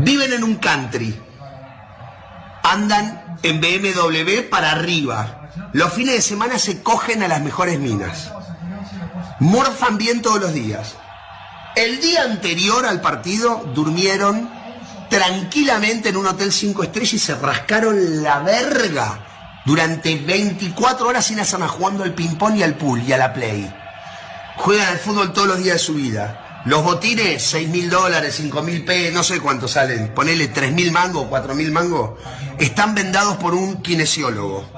Viven en un country. Andan en BMW para arriba. Los fines de semana se cogen a las mejores minas. Morfan bien todos los días. El día anterior al partido durmieron tranquilamente en un hotel 5 estrellas y se rascaron la verga durante 24 horas sin hacer nada, jugando al ping-pong y al pool y a la play. Juegan al fútbol todos los días de su vida. Los botines, $6.000, $5.000, no sé cuánto salen, ponele 3.000 mangos, 4.000 mangos, están vendados por un kinesiólogo.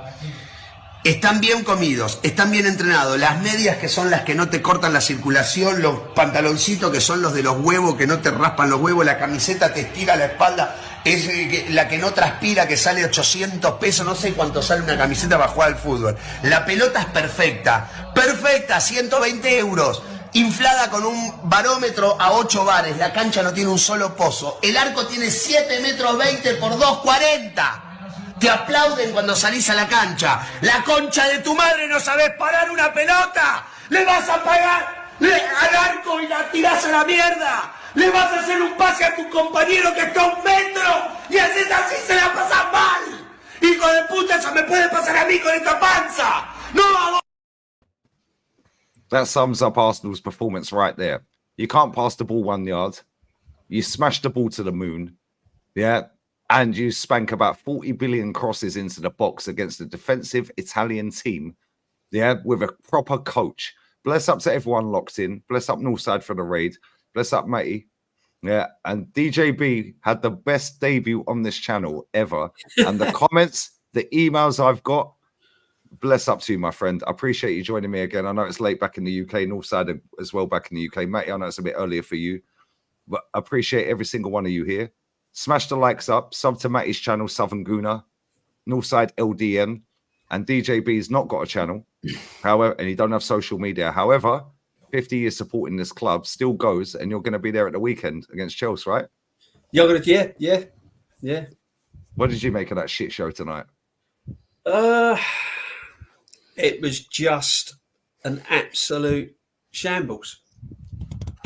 Están bien comidos, están bien entrenados. Las medias, que son las que no te cortan la circulación, los pantaloncitos, que son los de los huevos, que no te raspan los huevos, la camiseta te estira la espalda, es la que no transpira, que sale 800 pesos, no sé cuánto sale una camiseta para jugar al fútbol. La pelota es perfecta, 120 euros, inflada con un barómetro a 8 bares, la cancha no tiene un solo pozo, el arco tiene 7,20 metros por 2,40. Te aplauden cuando salís a la cancha. La concha de tu madre, no sabés parar una pelota. Le vas a pagar al arco y la tirás a la mierda. Le vas a hacer un pase a tu compañero que está a 1 metro y haces así, se la pasas mal. Hijo de puta, eso me puede pasar a mí con esta panza. No. That sums up Arsenal's performance right there. You can't pass the ball 1 yard. You smash the ball to the moon. Yeah. And you spank about 40 billion crosses into the box against a defensive Italian team, yeah, with a proper coach. Bless up to everyone locked in. Bless up Northside for the raid. Bless up Matty. Yeah, and DJB had the best debut on this channel ever. And the comments, the emails I've got, bless up to you, my friend. I appreciate you joining me again. I know it's late back in the UK, Northside as well back in the UK. Matty, I know it's a bit earlier for you, but I appreciate every single one of you here. Smash the likes up, sub to Matty's channel, Southern Guna, Northside LDN, and DJB's not got a channel, however, and he don't have social media. However, 50 years supporting this club still goes, and you're going to be there at the weekend against Chelsea, right? Yeah. What did you make of that shit show tonight? It was just an absolute shambles.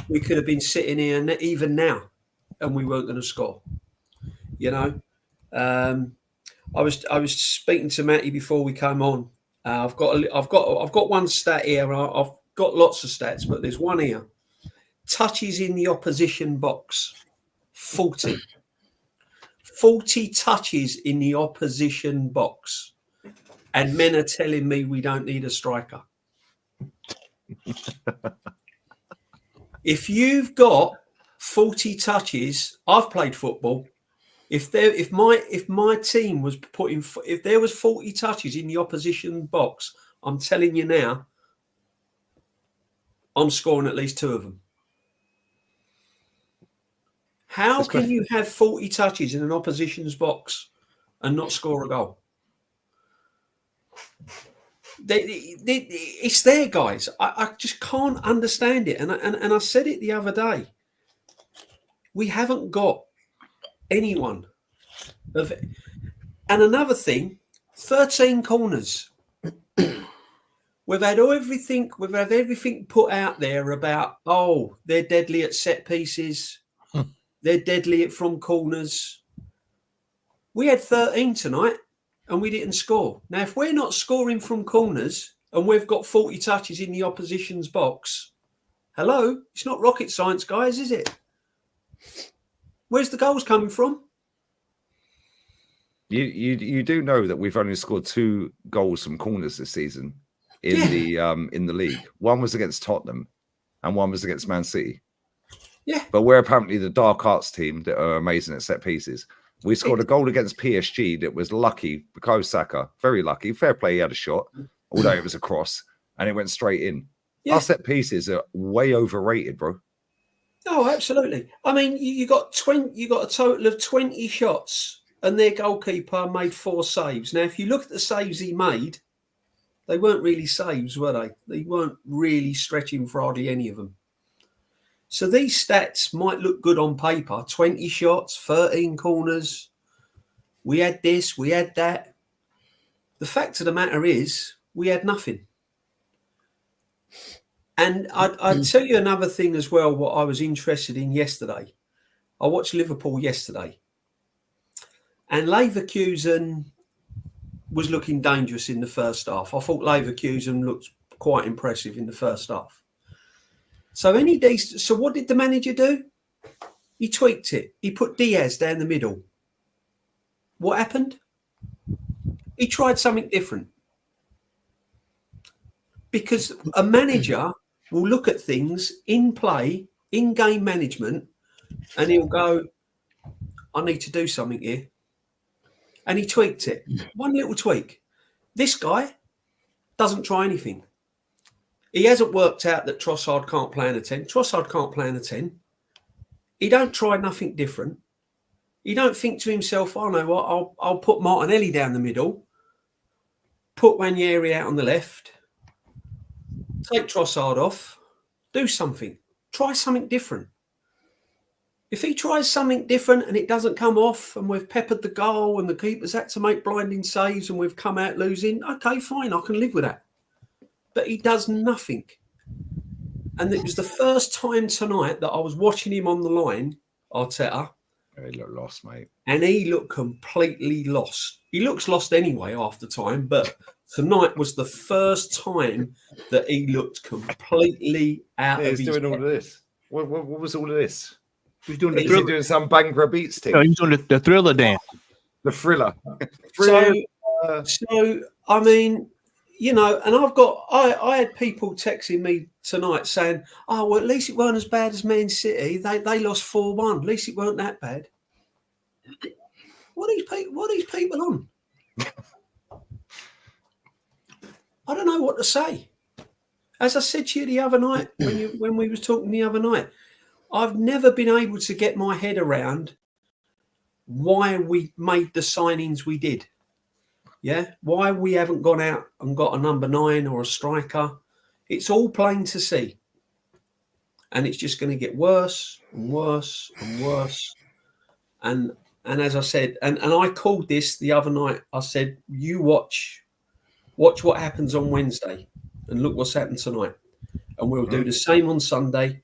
We could have been sitting here even now, and we weren't going to score. You know, I was speaking to Matty before we came on. I've got one stat here. I've got lots of stats, but there's one here. Touches in the opposition box, 40. 40 touches in the opposition box, and men are telling me we don't need a striker. If you've got 40 touches, I've played football. If my team was if there was 40 touches in the opposition box, I'm telling you now, I'm scoring at least 2 of them. How can you have 40 touches in an opposition's box and not score a goal? It's there, guys. I just can't understand it. And I said it the other day. We haven't got anyone of it. And another thing, 13 corners. We've had everything put out there about, oh, they're deadly at set pieces. They're deadly from corners. We had 13 tonight and we didn't score. Now, if we're not scoring from corners and we've got 40 touches in the opposition's box, hello, it's not rocket science, guys, is it? Where's the goals coming from? You do know that we've only scored 2 goals from corners this season in the league. One was against Tottenham and one was against Man City. Yeah. But we're apparently the dark arts team that are amazing at set pieces. We scored a goal against PSG that was lucky. Bukayo Saka, very lucky. Fair play, he had a shot, although it was a cross, and it went straight in. Yeah. Our set pieces are way overrated, bro. Oh, absolutely. I mean, you got a total of 20 shots, and their goalkeeper made 4 saves. Now, if you look at the saves he made, they weren't really saves, were they? They weren't really stretching for hardly any of them. So these stats might look good on paper. 20 shots, 13 corners. We had this, we had that. The fact of the matter is, we had nothing. And I'd tell you another thing as well, what I was interested in yesterday. I watched Liverpool yesterday, and Leverkusen was looking dangerous in the first half. I thought Leverkusen looked quite impressive in the first half. So what did the manager do? He tweaked it. He put Diaz down the middle. What happened? He tried something different. Because a manager will look at things in play, in game management, and he'll go, I need to do something here. And he tweaked it. One little tweak. This guy doesn't try anything. He hasn't worked out that Trossard can't play in a 10. Trossard can't play in a 10. He don't try nothing different. He don't think to himself, oh no, what, I'll put Martinelli down the middle, put Ranieri out on the left, take Trossard off, do something. Try something different. If he tries something different and it doesn't come off and we've peppered the goal and the keeper's had to make blinding saves and we've come out losing, okay, fine, I can live with that. But he does nothing. And it was the first time tonight that I was watching him on the line, Arteta. He looked lost, mate. And he looked completely lost. He looks lost anyway after time, but tonight was the first time that he looked completely out of his He's doing all head. of this. What was all of this? He was doing Is he doing some Bangra Beats thing? No, he was doing the Thriller dance. The thriller. So I mean, you know, and I had people texting me tonight saying, oh, well, at least it weren't as bad as Man City. They lost 4-1. At least it weren't that bad. What are these people on? I don't know what to say. As I said to you the other night, when we was talking the other night, I've never been able to get my head around why we made the signings we did. Yeah, why we haven't gone out and got a number 9 or a striker. It's all plain to see. And it's just going to get worse and worse and worse. And as I said, and I called this the other night, I said, you watch what happens on Wednesday and look what's happened tonight. And we'll do the same on Sunday.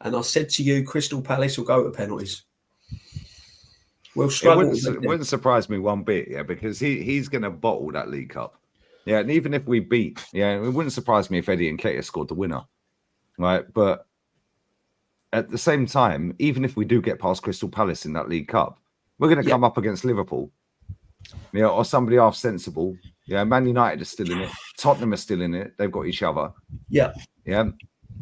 And I said to you, Crystal Palace will go to penalties. We'll struggle. It wouldn't surprise me one bit, yeah, because he's going to bottle that League Cup. Yeah, and even if we beat, yeah, it wouldn't surprise me if Eddie Nketiah scored the winner, right? But at the same time, even if we do get past Crystal Palace in that League Cup, we're going to come up against Liverpool, yeah, or somebody half sensible. Yeah, Man United are still in it. Tottenham are still in it. They've got each other. Yeah. Yeah.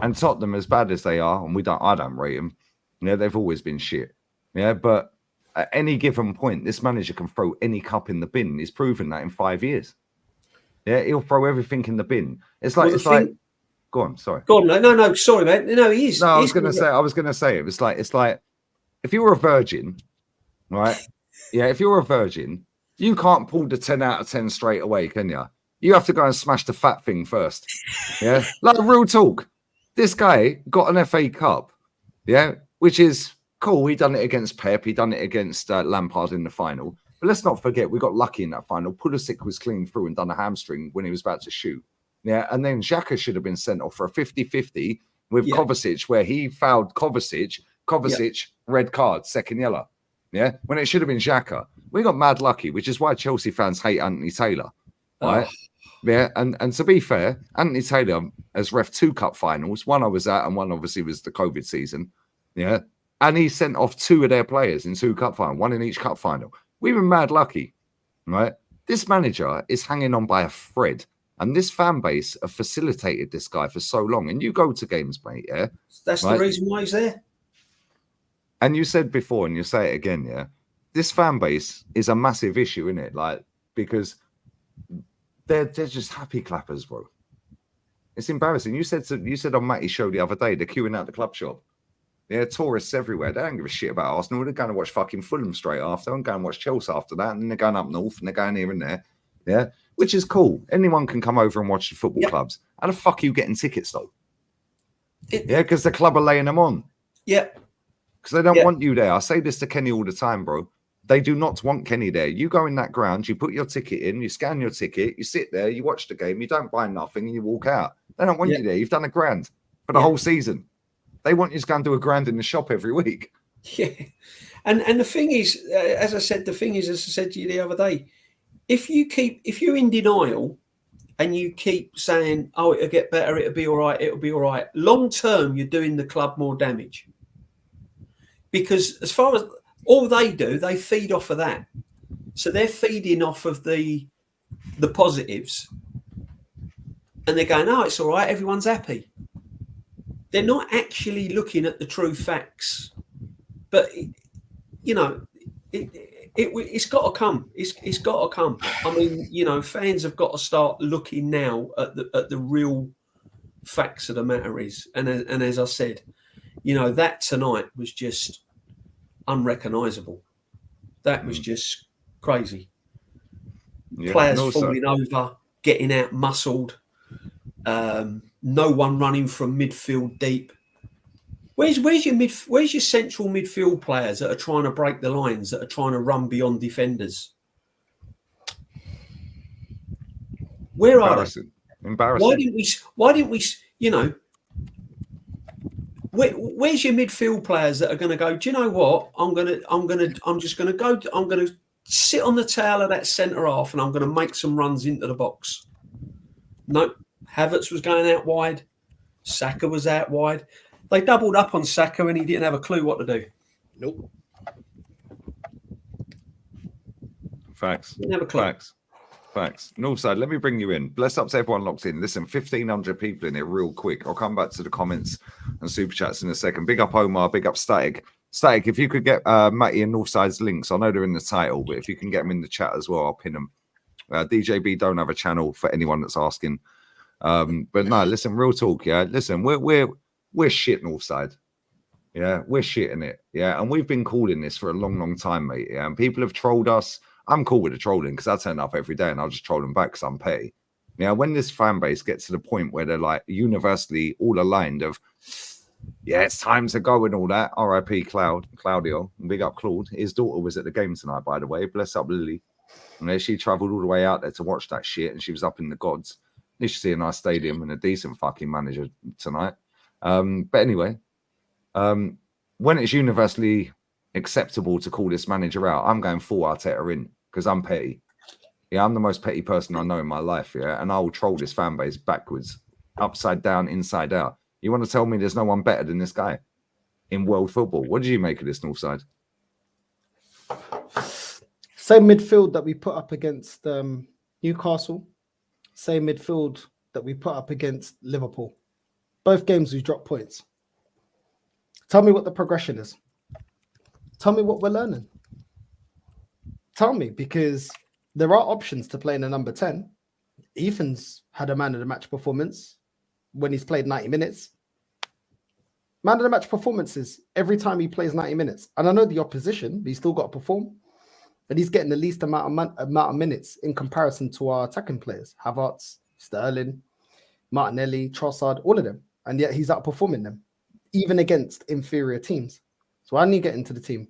And Tottenham, as bad as they are, and I don't rate them. Yeah, they've always been shit. Yeah, but at any given point, this manager can throw any cup in the bin. He's proven that in 5 years. Yeah, he'll throw everything in the bin. It's like Go on, sorry. Go on, no, sorry, man. No, he is. No, I was going to say it's like if you were a virgin, right? Yeah, if you're a virgin, you can't pull the 10 out of 10 straight away, can you? You have to go and smash the fat thing first. Yeah, like real talk. This guy got an FA Cup, yeah, which is cool. He done it against Pep. He done it against Lampard in the final. But let's not forget, we got lucky in that final. Pulisic was clean through and done a hamstring when he was about to shoot. Yeah, and then Xhaka should have been sent off for a 50-50 with Kovacic, where he fouled Kovacic. Red card, second yellow. Yeah, when it should have been Xhaka. We got mad lucky, which is why Chelsea fans hate Anthony Taylor, right? Yeah, and to be fair, Anthony Taylor has ref 2 cup finals. One I was at, and one obviously was the COVID season. Yeah, and he sent off 2 of their players in 2 cup finals, 1 in each cup final. We were mad lucky, right? This manager is hanging on by a thread, and this fan base have facilitated this guy for so long. And you go to games, mate, yeah? That's right? The reason why he's there. And you said before, and you say it again, yeah? This fan base is a massive issue, isn't it? Like, because they're just happy clappers, bro. It's embarrassing. You said on Matty's show the other day, they're queuing out the club shop. Yeah, tourists everywhere. They don't give a shit about Arsenal. They're going to watch fucking Fulham straight after and go and watch Chelsea after that. And then they're going up north and they're going here and there. Yeah, which is cool. Anyone can come over and watch the football clubs. How the fuck are you getting tickets, though? Yeah, because the club are laying them on. Yeah. Because they don't want you there. I say this to Kenny all the time, bro. They do not want Kenny there. You go in that ground, you put your ticket in, you scan your ticket, you sit there, you watch the game, you don't buy nothing, and you walk out. They don't want you there. You've done a grand for the whole season. They want you to go and do a grand in the shop every week. Yeah, and the thing is, as I said to you the other day, if you're in denial and you keep saying, "Oh, it'll get better, it'll be all right," long term, you're doing the club more damage, because as far as all they do, they feed off of that. So they're feeding off of the positives, and they're going, "Oh, it's all right, everyone's happy." They're not actually looking at the true facts, but it's got to come. It's got to come. I mean, fans have got to start looking now at the real facts of the matter is, and as I said, that tonight was just unrecognisable. That was just crazy. Yeah, Players falling over, getting out muscled, no one running from midfield deep. Where's your central midfield players that are trying to break the lines, that are trying to run beyond defenders? Where are they? Embarrassing. Why didn't we? Where's your midfield players that are going to go? Do you know what? I'm just going to sit on the tail of that centre half, and I'm going to make some runs into the box. No, Havertz was going out wide. Saka was out wide. They doubled up on Saka, and he didn't have a clue what to do. Nope. Facts. Didn't have a clue. Facts. Northside, let me bring you in. Bless up to everyone locked in. Listen, 1,500 people in here real quick. I'll come back to the comments and super chats in a second. Big up Omar, big up Static. Static, if you could get Matty and Northside's links, I know they're in the title, but if you can get them in the chat as well, I'll pin them. DJB don't have a channel for anyone that's asking. But no, listen, real talk, yeah. Listen, we're shit Northside. Yeah, we're shitting it. Yeah, and we've been calling this for a long, long time, mate. Yeah, and people have trolled us. I'm cool with the trolling because I turn up every day and I'll just troll them back because I'm petty. Now, when this fan base gets to the point where they're like universally all aligned of, yeah, it's time to go and all that. R.I.P. Claudio, big up Claude. His daughter was at the game tonight, by the way. Bless up Lily. And she travelled all the way out there to watch that shit, and she was up in the gods. You should see a nice stadium and a decent fucking manager tonight. But anyway, when it's universally acceptable to call this manager out, I'm going full Arteta in because I'm petty. Yeah, I'm the most petty person I know in my life. Yeah, and I will troll this fan base backwards, upside down, inside out. You want to tell me there's no one better than this guy in world football? What did you make of this Northside? Same midfield that we put up against Newcastle. Same midfield that we put up against Liverpool. Both games we dropped points. Tell me what the progression is. Tell me what we're learning. Tell me, because there are options to play in a number 10. Ethan's had a man of the match performance when he's played 90 minutes. Man of the match performances every time he plays 90 minutes. And I know the opposition, but he's still got to perform. And he's getting the least amount of minutes in comparison to our attacking players. Havertz, Sterling, Martinelli, Trossard, all of them. And yet he's outperforming them, even against inferior teams. So why didn't he get into the team?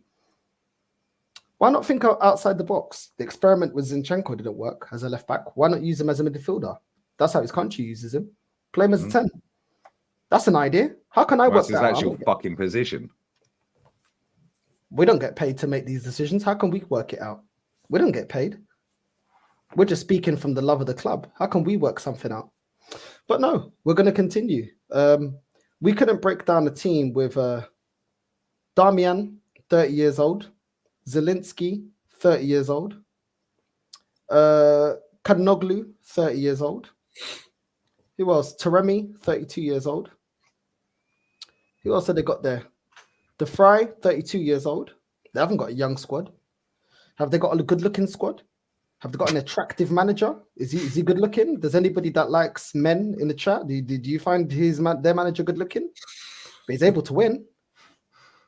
Why not think outside the box? The experiment with Zinchenko didn't work as a left back. Why not use him as a midfielder? That's how his country uses him. Play him as a 10. That's an idea. How can I work that out? That's his actual fucking position. We don't get paid to make these decisions. How can we work it out? We don't get paid. We're just speaking from the love of the club. How can we work something out? But no, we're going to continue. We couldn't break down a team with Damian, 30 years old, Zielinski, 30 years old, Kadnoglu, 30 years old. Who else? Taremi, 32 years old. Who else have they got there? De Vrij, 32 years old. They haven't got a young squad. Have they got a good-looking squad? Have they got an attractive manager? Is he good-looking? Does anybody that likes men in the chat, do you find their manager good-looking? But he's able to win.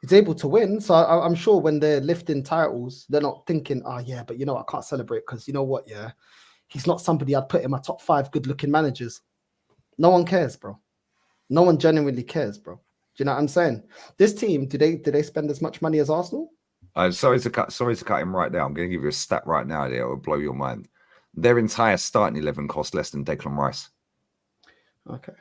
He's able to win. So I'm sure when they're lifting titles, they're not thinking, oh, yeah, but I can't celebrate because you know what, yeah, he's not somebody I'd put in my top 5 good-looking managers. No one cares, bro. No one genuinely cares, bro. Do you know what I'm saying? This team, do they spend as much money as Arsenal? Sorry to cut him right now. I'm going to give you a stat right now that will blow your mind. Their entire starting 11 cost less than Declan Rice. Okay.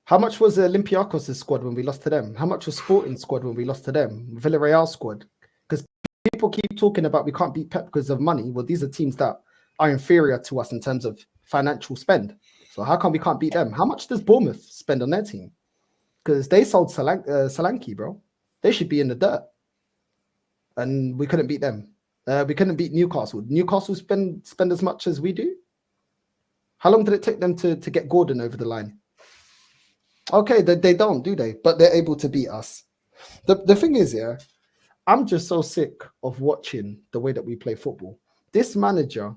How much was Olympiacos' squad when we lost to them? How much was Sporting squad when we lost to them? Villarreal squad? Because people keep talking about we can't beat Pep because of money. Well, these are teams that are inferior to us in terms of financial spend. So how come we can't beat them? How much does Bournemouth spend on their team? Because they sold Solanke, bro. They should be in the dirt. And we couldn't beat them. We couldn't beat Newcastle. Newcastle spend as much as we do? How long did it take them to get Gordon over the line? Okay, they don't, do they? But they're able to beat us. The thing is, yeah, I'm just so sick of watching the way that we play football. This manager,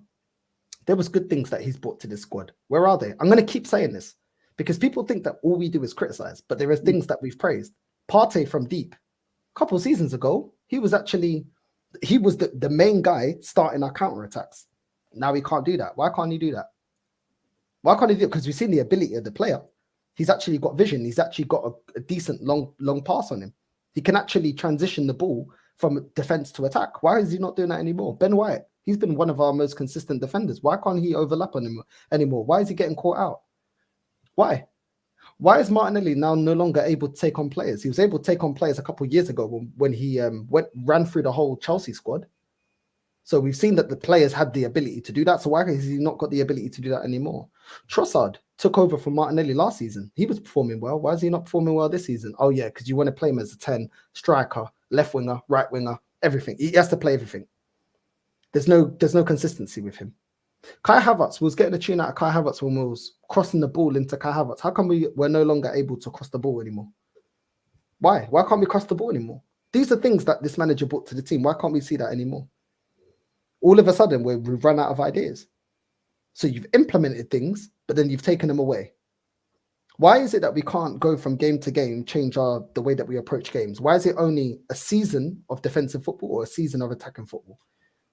there was good things that he's brought to this squad. Where are they? I'm going to keep saying this because people think that all we do is criticize, but there is things that we've praised. Partey from deep. A couple of seasons ago, he was the main guy starting our counter-attacks. Now he can't do that. Why can't he do that? Why can't he do it? Because we've seen the ability of the player. He's actually got vision. He's actually got a decent long pass on him. He can actually transition the ball from defense to attack. Why is he not doing that anymore? Ben White, he's been one of our most consistent defenders. Why can't he overlap on him anymore? Why is he getting caught out? Why? Why is Martinelli now no longer able to take on players? He was able to take on players a couple of years ago when he ran through the whole Chelsea squad. So we've seen that the players had the ability to do that. So why has he not got the ability to do that anymore? Trossard took over from Martinelli last season. He was performing well. Why is he not performing well this season? Oh yeah, because you want to play him as a 10, striker, left winger, right winger, everything. He has to play everything. There's no consistency with him. Kai Havertz was getting a tune out of Kai Havertz when we was crossing the ball into Kai Havertz. How come we're no longer able to cross the ball anymore? Why? Why can't we cross the ball anymore? These are things that this manager brought to the team. Why can't we see that anymore? All of a sudden, we've run out of ideas. So you've implemented things, but then you've taken them away. Why is it that we can't go from game to game, change the way that we approach games? Why is it only a season of defensive football or a season of attacking football?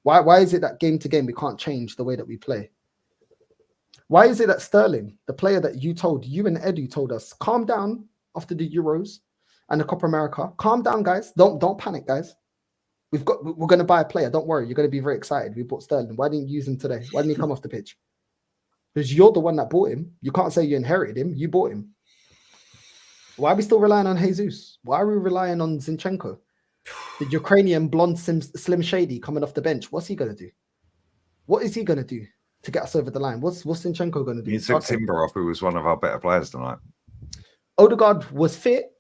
Why is it that game to game we can't change the way that we play? Why is it that Sterling, the player that you and Edu told us, calm down after the Euros and the Copa America, calm down, guys. Don't panic, guys. We're going to buy a player. Don't worry. You're going to be very excited. We bought Sterling. Why didn't you use him today? Why didn't he come off the pitch? Because you're the one that bought him. You can't say you inherited him. You bought him. Why are we still relying on Jesus? Why are we relying on Zinchenko? The Ukrainian blonde Slim Shady coming off the bench. What's he going to do? What is he going to do to get us over the line? What's Zinchenko going to do? He took Timber off, who was one of our better players tonight. Odegaard was fit,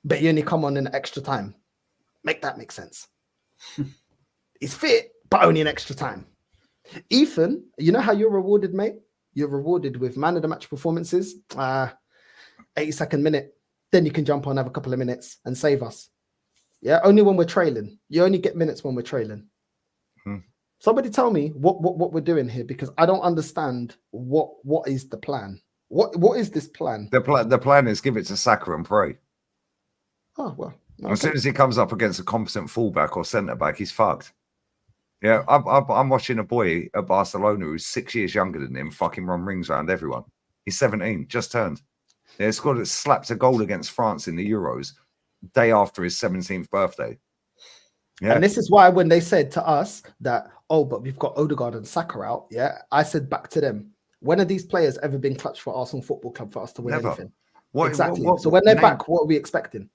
but he only come on in extra time. Make that make sense. He's fit, but only an extra time. Ethan, you know how you're rewarded, mate? You're rewarded with man of the match performances, 82nd minute. Then you can jump on, have a couple of minutes and save us. Yeah, only when we're trailing. You only get minutes when we're trailing. Somebody tell me what we're doing here, because I don't understand what is the plan. What is this plan? The plan is give it to Saka and pray. Oh, well. Okay. As soon as he comes up against a competent fullback or centre back, he's fucked. Yeah, I'm watching a boy at Barcelona who's 6 years younger than him fucking run rings around everyone. He's 17, just turned. Yeah, slapped a goal against France in the Euros day after his 17th birthday. Yeah. And this is why when they said to us that, oh, but we've got Odegaard and Saka out, yeah, I said back to them, when have these players ever been clutch for Arsenal Football Club for us to win anything? Exactly. So when they're back, what are we expecting?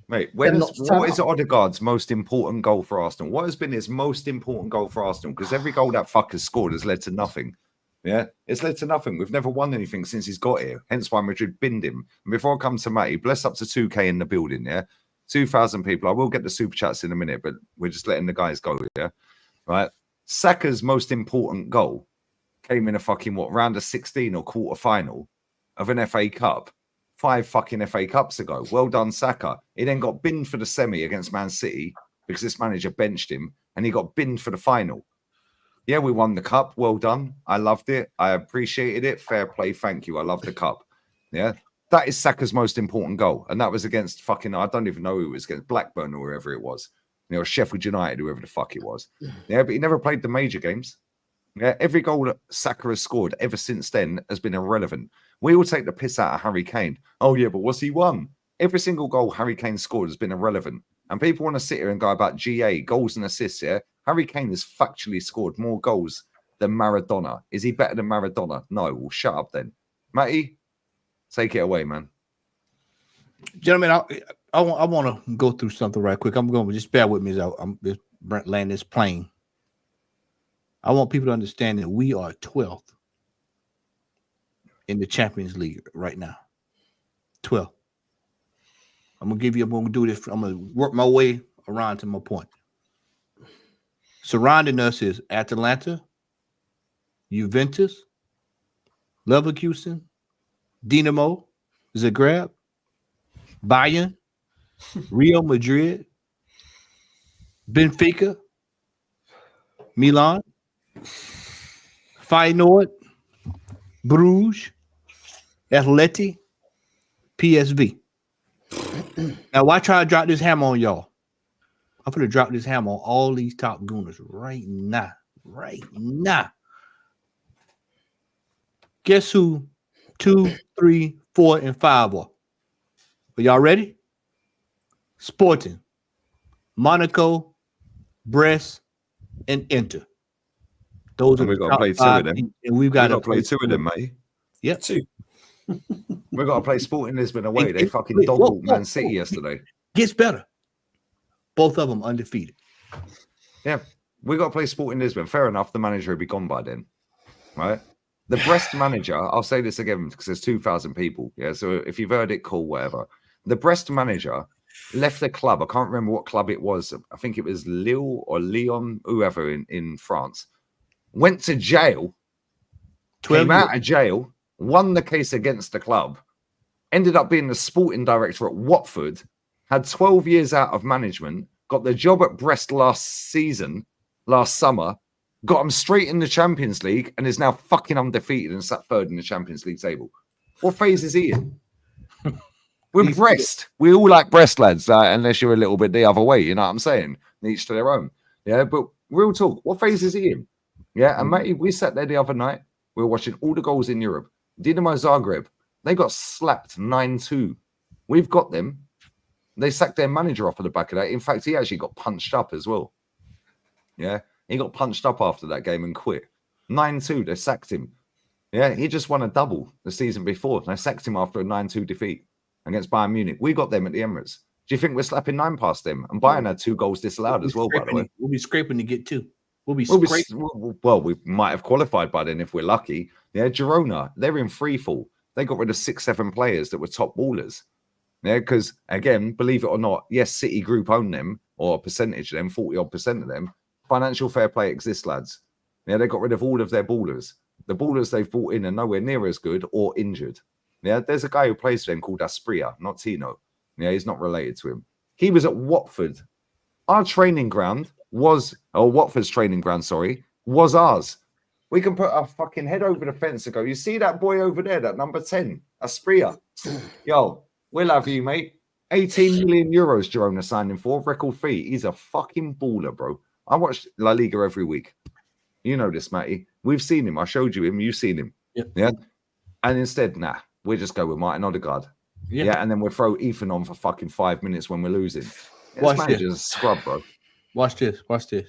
Mate, what is Odegaard's most important goal for Arsenal? What has been his most important goal for Arsenal? Because every goal that fucker's scored has led to nothing. Yeah, it's led to nothing. We've never won anything since he's got here. Hence why Madrid binned him. And before I come to Matty, bless up to 2K in the building, yeah? 2,000 people. I will get the super chats in a minute, but we're just letting the guys go, yeah? Right? Saka's most important goal came in a fucking, round of 16 or quarter final of an FA Cup. 5 fucking FA Cups ago. Well done, Saka. He then got binned for the semi against Man City because this manager benched him, and he got binned for the final. Yeah, we won the cup. Well done. I loved it. I appreciated it. Fair play. Thank you. I love the cup. Yeah. That is Saka's most important goal. And that was against fucking, I don't even know who it was, against Blackburn or wherever it was. You know, Sheffield United, whoever the fuck it was. Yeah, but he never played the major games. Yeah, every goal that Saka has scored ever since then has been irrelevant. We all take the piss out of Harry Kane. Oh, yeah, but what's he won? Every single goal Harry Kane scored has been irrelevant. And people want to sit here and go about GA, goals and assists, yeah? Harry Kane has factually scored more goals than Maradona. Is he better than Maradona? No, well, shut up then. Matty, take it away, man. Gentlemen, I want to go through something right quick. I'm going to just bear with me as I'm just land this plane. I want people to understand that we are 12th in the Champions League right now. 12th. I'm going to do this. I'm going to work my way around to my point. Surrounding us is Atalanta, Juventus, Leverkusen, Dinamo, Zagreb, Bayern, Real Madrid, Benfica, Milan, Feyenoord, Bruges, Atleti, PSV. Now, why try to drop this hammer on y'all? I'm going to drop this hammer on all these top gooners right now. Right now. Guess who 2, 3, 4, and 5 are? Are y'all ready? Sporting, Monaco, Brest, and Inter. Those And are we've the got to top play 2 5 of them. teams, and we've got to play 2 of them, mate. Yep. 2. We've got to play Sporting Lisbon away. They fucking wait, dog Man City yesterday. Gets better. Both of them undefeated. Yeah, we got to play Sporting Lisbon. Fair enough. The manager will be gone by then, right? The Brest manager, I'll say this again because there's 2,000 people. Yeah, so if you've heard it, cool, whatever. The Brest manager left the club. I can't remember what club it was. I think it was Lille or Lyon, whoever in France. Went to jail, came out of jail, won the case against the club, ended up being the sporting director at Watford, had 12 years out of management, got the job at Brest last summer, got him straight in the Champions League, and is now fucking undefeated and sat third in the Champions League table. What phase is he in? We're Brest. We all like Brest lads, unless you're a little bit the other way. You know what I'm saying? Each to their own. Yeah, but real talk. What phase is he in? Yeah, and mate, we sat there the other night. We were watching all the goals in Europe. Dinamo Zagreb, they got slapped 9-2. We've got them. They sacked their manager off of the back of that. In fact, he actually got punched up as well. Yeah, he got punched up after that game and quit. 9-2, they sacked him. Yeah, he just won a double the season before. They sacked him after a 9-2 defeat against Bayern Munich. We got them at the Emirates. Do you think we're slapping 9 past them? And Bayern had 2 goals disallowed as well, by the way. We'll be scraping to get 2. We'll be well, we might have qualified by then if we're lucky. Yeah, Girona, they're in free fall. They got rid of 6-7 players that were top ballers. Yeah, because again, believe it or not, yes, City Group own them, or a percentage of them, 40% of them. Financial fair play exists, lads. Yeah, they got rid of all of their ballers. The ballers they've brought in are nowhere near as good or injured. Yeah, there's a guy who plays for them called Aspria, not Tino. Yeah, he's not related to him. He was at Watford. Our training ground was, or Watford's training ground, sorry, was ours. We can put our fucking head over the fence and go, you see that boy over there, that number 10, Aspria? Yo, we'll have you, mate. 18 million euros Girona signed him for, record fee. He's a fucking baller, bro. I watch La Liga every week. You know this, Matty. We've seen him. I showed you him. You've seen him. Yep. Yeah. And instead, nah, we'll just go with Martin Odegaard. Yeah. And then we'll throw Ethan on for fucking 5 minutes when we're losing. This manager's a scrub, bro. Watch this. Watch this.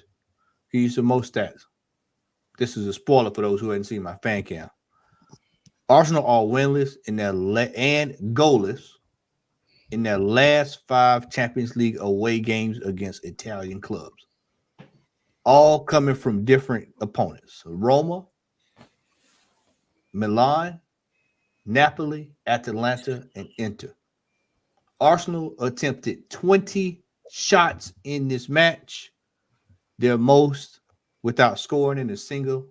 He used the most stats. This is a spoiler for those who hadn't seen my fan cam. Arsenal are winless in their and goalless in their last 5 Champions League away games against Italian clubs. All coming from different opponents. Roma, Milan, Napoli, Atalanta, and Inter. Arsenal attempted 20 shots in this match, their most without scoring in a single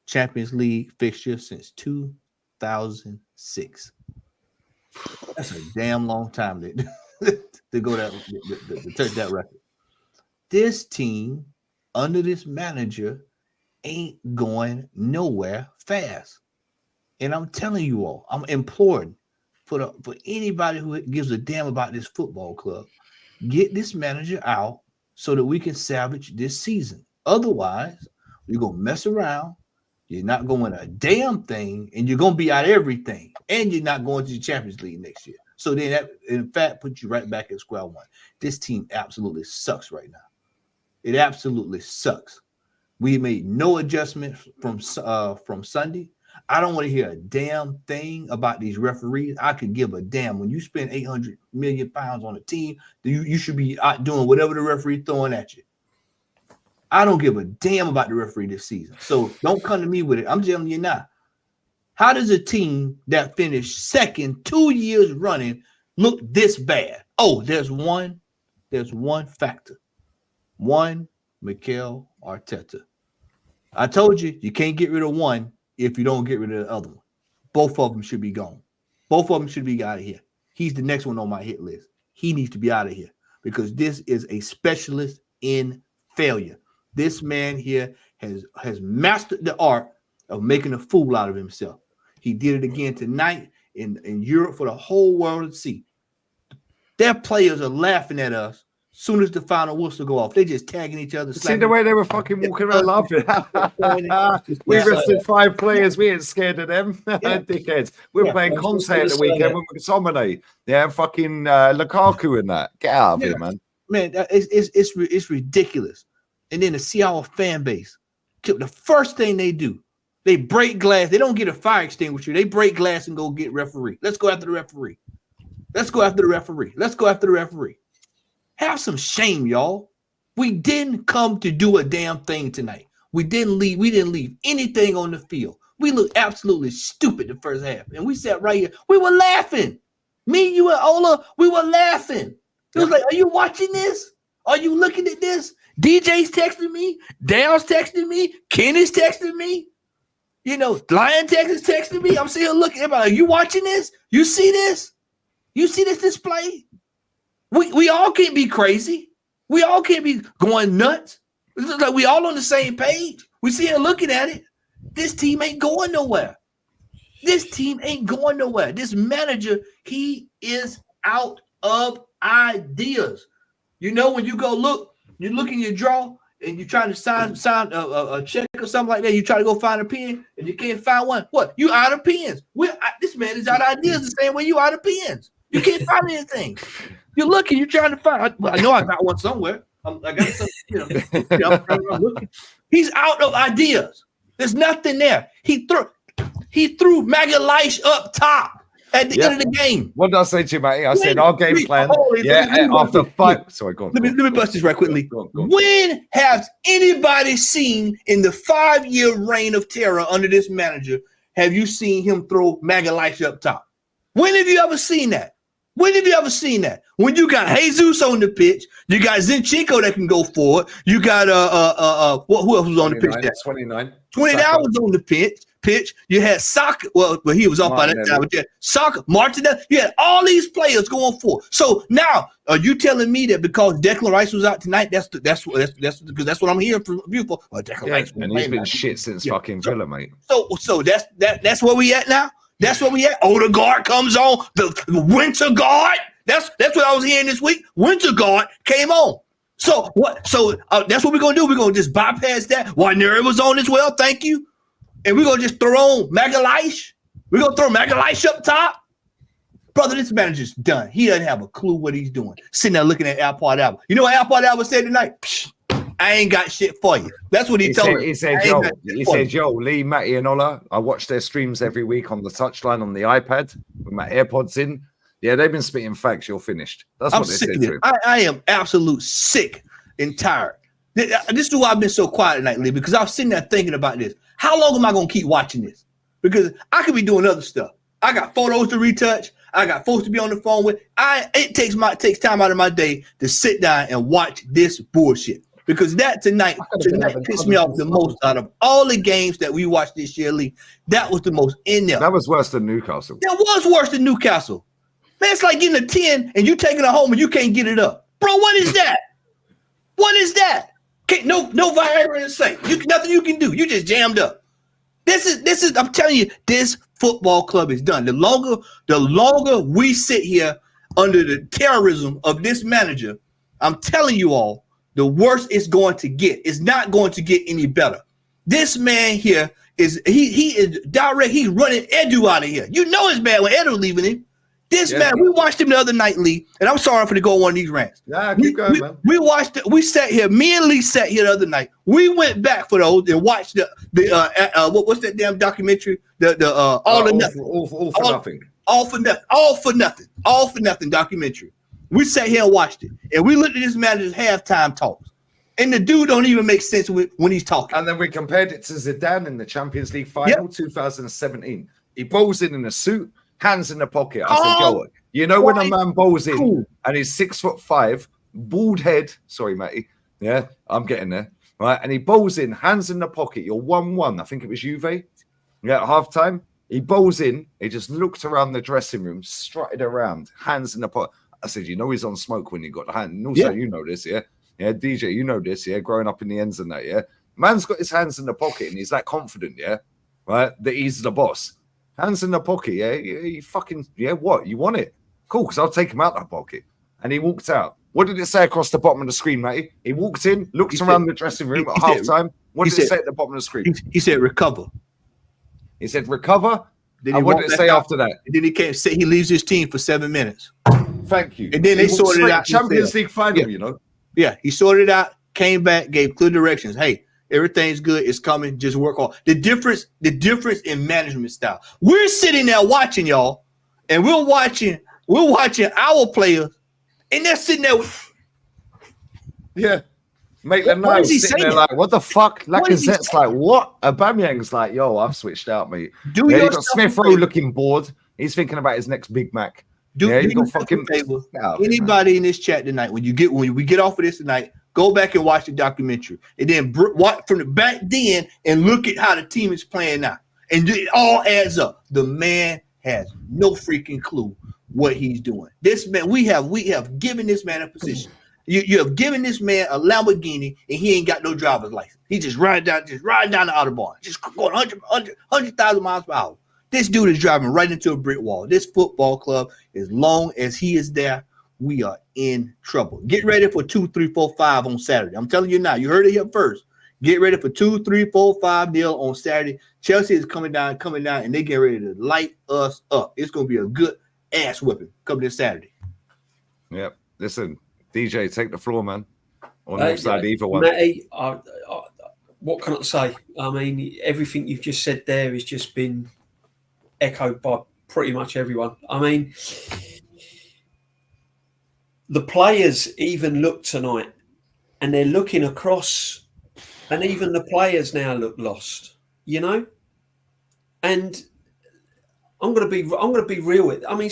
Champions League fixture since 2006. That's a damn long time to go to touch that record. This team under this manager ain't going nowhere fast. And I'm telling you all, I'm imploring for anybody who gives a damn about this football club, get this manager out so that we can salvage this season. Otherwise, you're going to mess around. You're not going to win a damn thing, and you're going to be out everything. And you're not going to the Champions League next year. So then that, in fact, puts you right back at square one. This team absolutely sucks right now. It absolutely sucks. We made no adjustments from Sunday. I don't want to hear a damn thing about these referees. I could give a damn. When you spend 800 million pounds on a team, you should be out doing whatever the referee throwing at you. I don't give a damn about the referee this season. So don't come to me with it. I'm telling you now. How does a team that finished second 2 years running look this bad? Oh, there's one factor. One, Mikel Arteta. I told you, you can't get rid of one if you don't get rid of the other one. Both of them should be gone. Both of them should be out of here. He's the next one on my hit list. He needs to be out of here because this is a specialist in failure. This man here has mastered the art of making a fool out of himself. He did it again tonight in Europe for the whole world to see. Their players are laughing at us soon as the final whistle go off. They just tagging each other. See the way they were fucking walking around laughing. We rested 5 players. We ain't scared of them. Dickheads. We're playing Conte at the weekend with McTominay. Yeah, fucking Lukaku and that. Get out of here, man. Man, it's ridiculous. And then to see our fan base, the first thing they do, they break glass. They don't get a fire extinguisher. They break glass and go get referee. Let's go after the referee. Let's go after the referee. Let's go after the referee. Have some shame, y'all. We didn't come to do a damn thing tonight. We didn't leave anything on the field. We looked absolutely stupid the first half. And we sat right here. We were laughing. Me, you, and Ola, we were laughing. It was like, are you watching this? Are you looking at this? DJ's texting me. Dale's texting me. Kenny's texting me. You know, Lion Tex is texting me. I'm sitting here looking. Are you watching this? You see this? You see this display? We all can't be crazy. We all can't be going nuts. It's like we all on the same page. We see her looking at it. This team ain't going nowhere. This team ain't going nowhere. This manager, he is out of ideas. You know, when you go look, you look in your drawer and you're trying to sign a check or something like that. You try to go find a pen and you can't find one. What? You out of pens. This man is out of ideas the same way you out of pens. You can't find anything. You're looking. You're trying to find. Well, I know I got one somewhere. I got some. I'm looking. He's out of ideas. There's nothing there. He threw Magalhaes up top at the end of the game. What did I say to you, mate? I said our game plan. After 5. Sorry, go on. Let me bust this right quickly. Go on. When has anybody seen in the 5-year reign of terror under this manager? Have you seen him throw Magalhaes up top? When have you ever seen that? When have you ever seen that? When you got Jesus on the pitch, you got Zinchenko that can go forward. You got who else was on the pitch? There? 29 was on the pitch. You had Saka. Well, he was off by that time. But yeah, Saka, Martinelli. You had all these players going forward. So now, are you telling me that because Declan Rice was out tonight? That's because that's what I'm hearing from you for. Well, Declan Rice, and he's been shit since fucking Villa, mate. So that's where we at now. That's where we at. Odegaard comes on. The Winter Guard. That's what I was hearing this week. Winter Guard came on. So what? So that's what we're gonna do. We're gonna just bypass that. Waneri was on as well. Thank you. And we're gonna just throw on Magalhaes. We're gonna throw Magalhaes up top. Brother, this manager's done. He doesn't have a clue what he's doing. Sitting there looking at Alport Alba. You know what Alport Alba said tonight? Psh, I ain't got shit for you. That's what he told me. He said, Joe, Lee, Matty, and Ola. I watch their streams every week on the touchline on the iPad with my AirPods in. Yeah, they've been spitting facts. You're finished. That's what they said to him. I am absolute sick and tired. This is why I've been so quiet tonight, Lee, because I was sitting there thinking about this. How long am I going to keep watching this? Because I could be doing other stuff. I got photos to retouch. I got folks to be on the phone with. It takes time out of my day to sit down and watch this bullshit. Because that tonight pissed me off the most out of all the games that we watched this year, Lee. That was the most in there. That was worse than Newcastle. That was worse than Newcastle. Man, it's like getting a 10 and you taking it home and you can't get it up. Bro, what is that? What is that? No Viagra in sight. Nothing you can do. You just jammed up. This is. I'm telling you, this football club is done. The longer we sit here under the terrorism of this manager, I'm telling you all, the worse it's going to get. It's not going to get any better. This man here he is direct. He's running Edu out of here. You know it's bad when Edu leaving him. This man, we watched him the other night, Lee, and I'm sorry for to go on one of these rants. Yeah, keep going, man. We watched it. We sat here. Me and Lee sat here the other night. We went back for those and watched what's that damn documentary? All for nothing. All for nothing documentary. We sat here and watched it, and we looked at this manager's halftime talks, and the dude don't even make sense when he's talking. And then we compared it to Zidane in the Champions League final 2017. He bowls in a suit, hands in the pocket. I said, yo, you know when a man bowls in and he's 6'5", bald head. Sorry, Matty. Yeah, I'm getting there. Right, and he bowls in, hands in the pocket. You're 1-1. I think it was Juve. Yeah, at halftime. He bowls in. He just looked around the dressing room, strutted around, hands in the pocket. I said, you know he's on smoke when he got the hand. And also, you know this, yeah? Yeah, DJ, you know this, yeah? Growing up in the ends and that, yeah? Man's got his hands in the pocket and he's that confident, yeah? Right? That he's the boss. Hands in the pocket, yeah? You fucking, yeah, what? You want it? Cool, because I'll take him out that pocket. And he walked out. What did it say across the bottom of the screen, Matty? He walked in, looked around the dressing room at halftime. What did it say at the bottom of the screen? He said, recover. He said, recover? Then and what did it say after that? And then he can't say he leaves his team for 7 minutes. Thank you. And then they sorted it out. Champions League final, you know? Yeah, he sorted it out, came back, gave clear directions. Hey, everything's good. It's coming. Just work on the difference in management style. We're sitting there watching y'all, and we're watching our players, and they're sitting there with Maitland-Niles sitting there like, what the fuck? Lacazette's like, what? Aubameyang's like, yo, I've switched out, mate. You got Smith Rowe looking bored. He's thinking about his next Big Mac. You got fucking anybody in this chat tonight. When we get off of this tonight, go back and watch the documentary, and then watch from the back then and look at how the team is playing now, and it all adds up. The man has no freaking clue what he's doing. This man, we have given this man a position. You have given this man a Lamborghini, and he ain't got no driver's license. He just riding down the autobahn, just going 100,000 miles per hour. This dude is driving right into a brick wall. This football club, as long as he is there, we are in trouble. Get ready for 2, 3, 4, 5 on Saturday. I'm telling you now. You heard it here first. Get ready for 2, 3, 4, 5-0 on Saturday. Chelsea is coming down, and they get ready to light us up. It's going to be a good ass whipping coming this Saturday. Yep. Listen, DJ, take the floor, man. On the side, either one. Matty, what can I say? I mean, everything you've just said there has just been echoed by pretty much everyone. I mean, the players even look tonight, and they're looking across, and even the players now look lost, you know. And I'm going to be real with. I mean,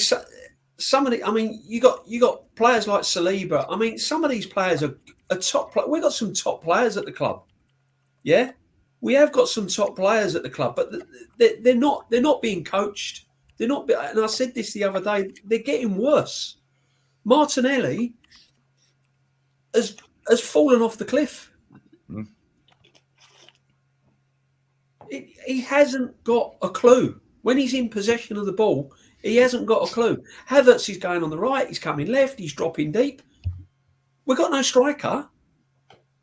you got players like Saliba. I mean, some of these players are top. We've got some top players at the club. Yeah, we have got some top players at the club, but they're not being coached. They're not. And I said this the other day. They're getting worse. Martinelli has fallen off the cliff. Mm. He hasn't got a clue. When he's in possession of the ball, he hasn't got a clue. Havertz is going on the right. He's coming left. He's dropping deep. We've got no striker.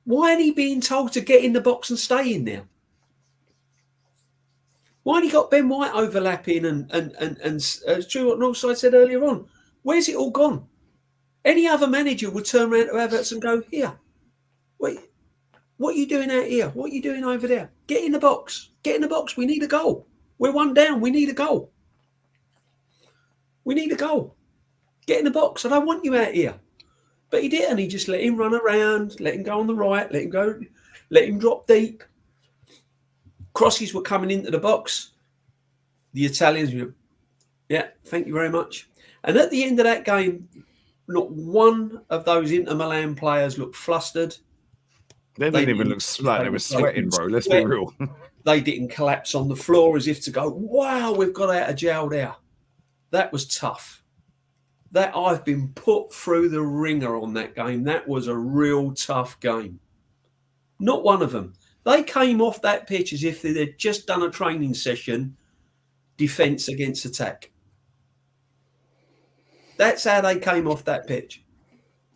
Why ain't he being told to get in the box and stay in there? Why ain't he got Ben White overlapping and Stuart Northside said earlier on? Where's it all gone? Any other manager would turn around to Havertz and go, here, wait, what are you doing out here? What are you doing over there? Get in the box. Get in the box. We need a goal. We're 1 down. We need a goal. We need a goal. Get in the box. I don't want you out here. But he didn't. He just let him run around, let him go on the right, let him drop deep. Crosses were coming into the box. The Italians were, yeah, thank you very much. And at the end of that game, not one of those Inter Milan players looked flustered. They didn't even look like they were sweating, bro. Let's be real. They didn't collapse on the floor as if to go, wow, we've got out of jail there. That was tough. That I've been put through the ringer on that game. That was a real tough game. Not one of them. They came off that pitch as if they had just done a training session, defence against attack. That's how they came off that pitch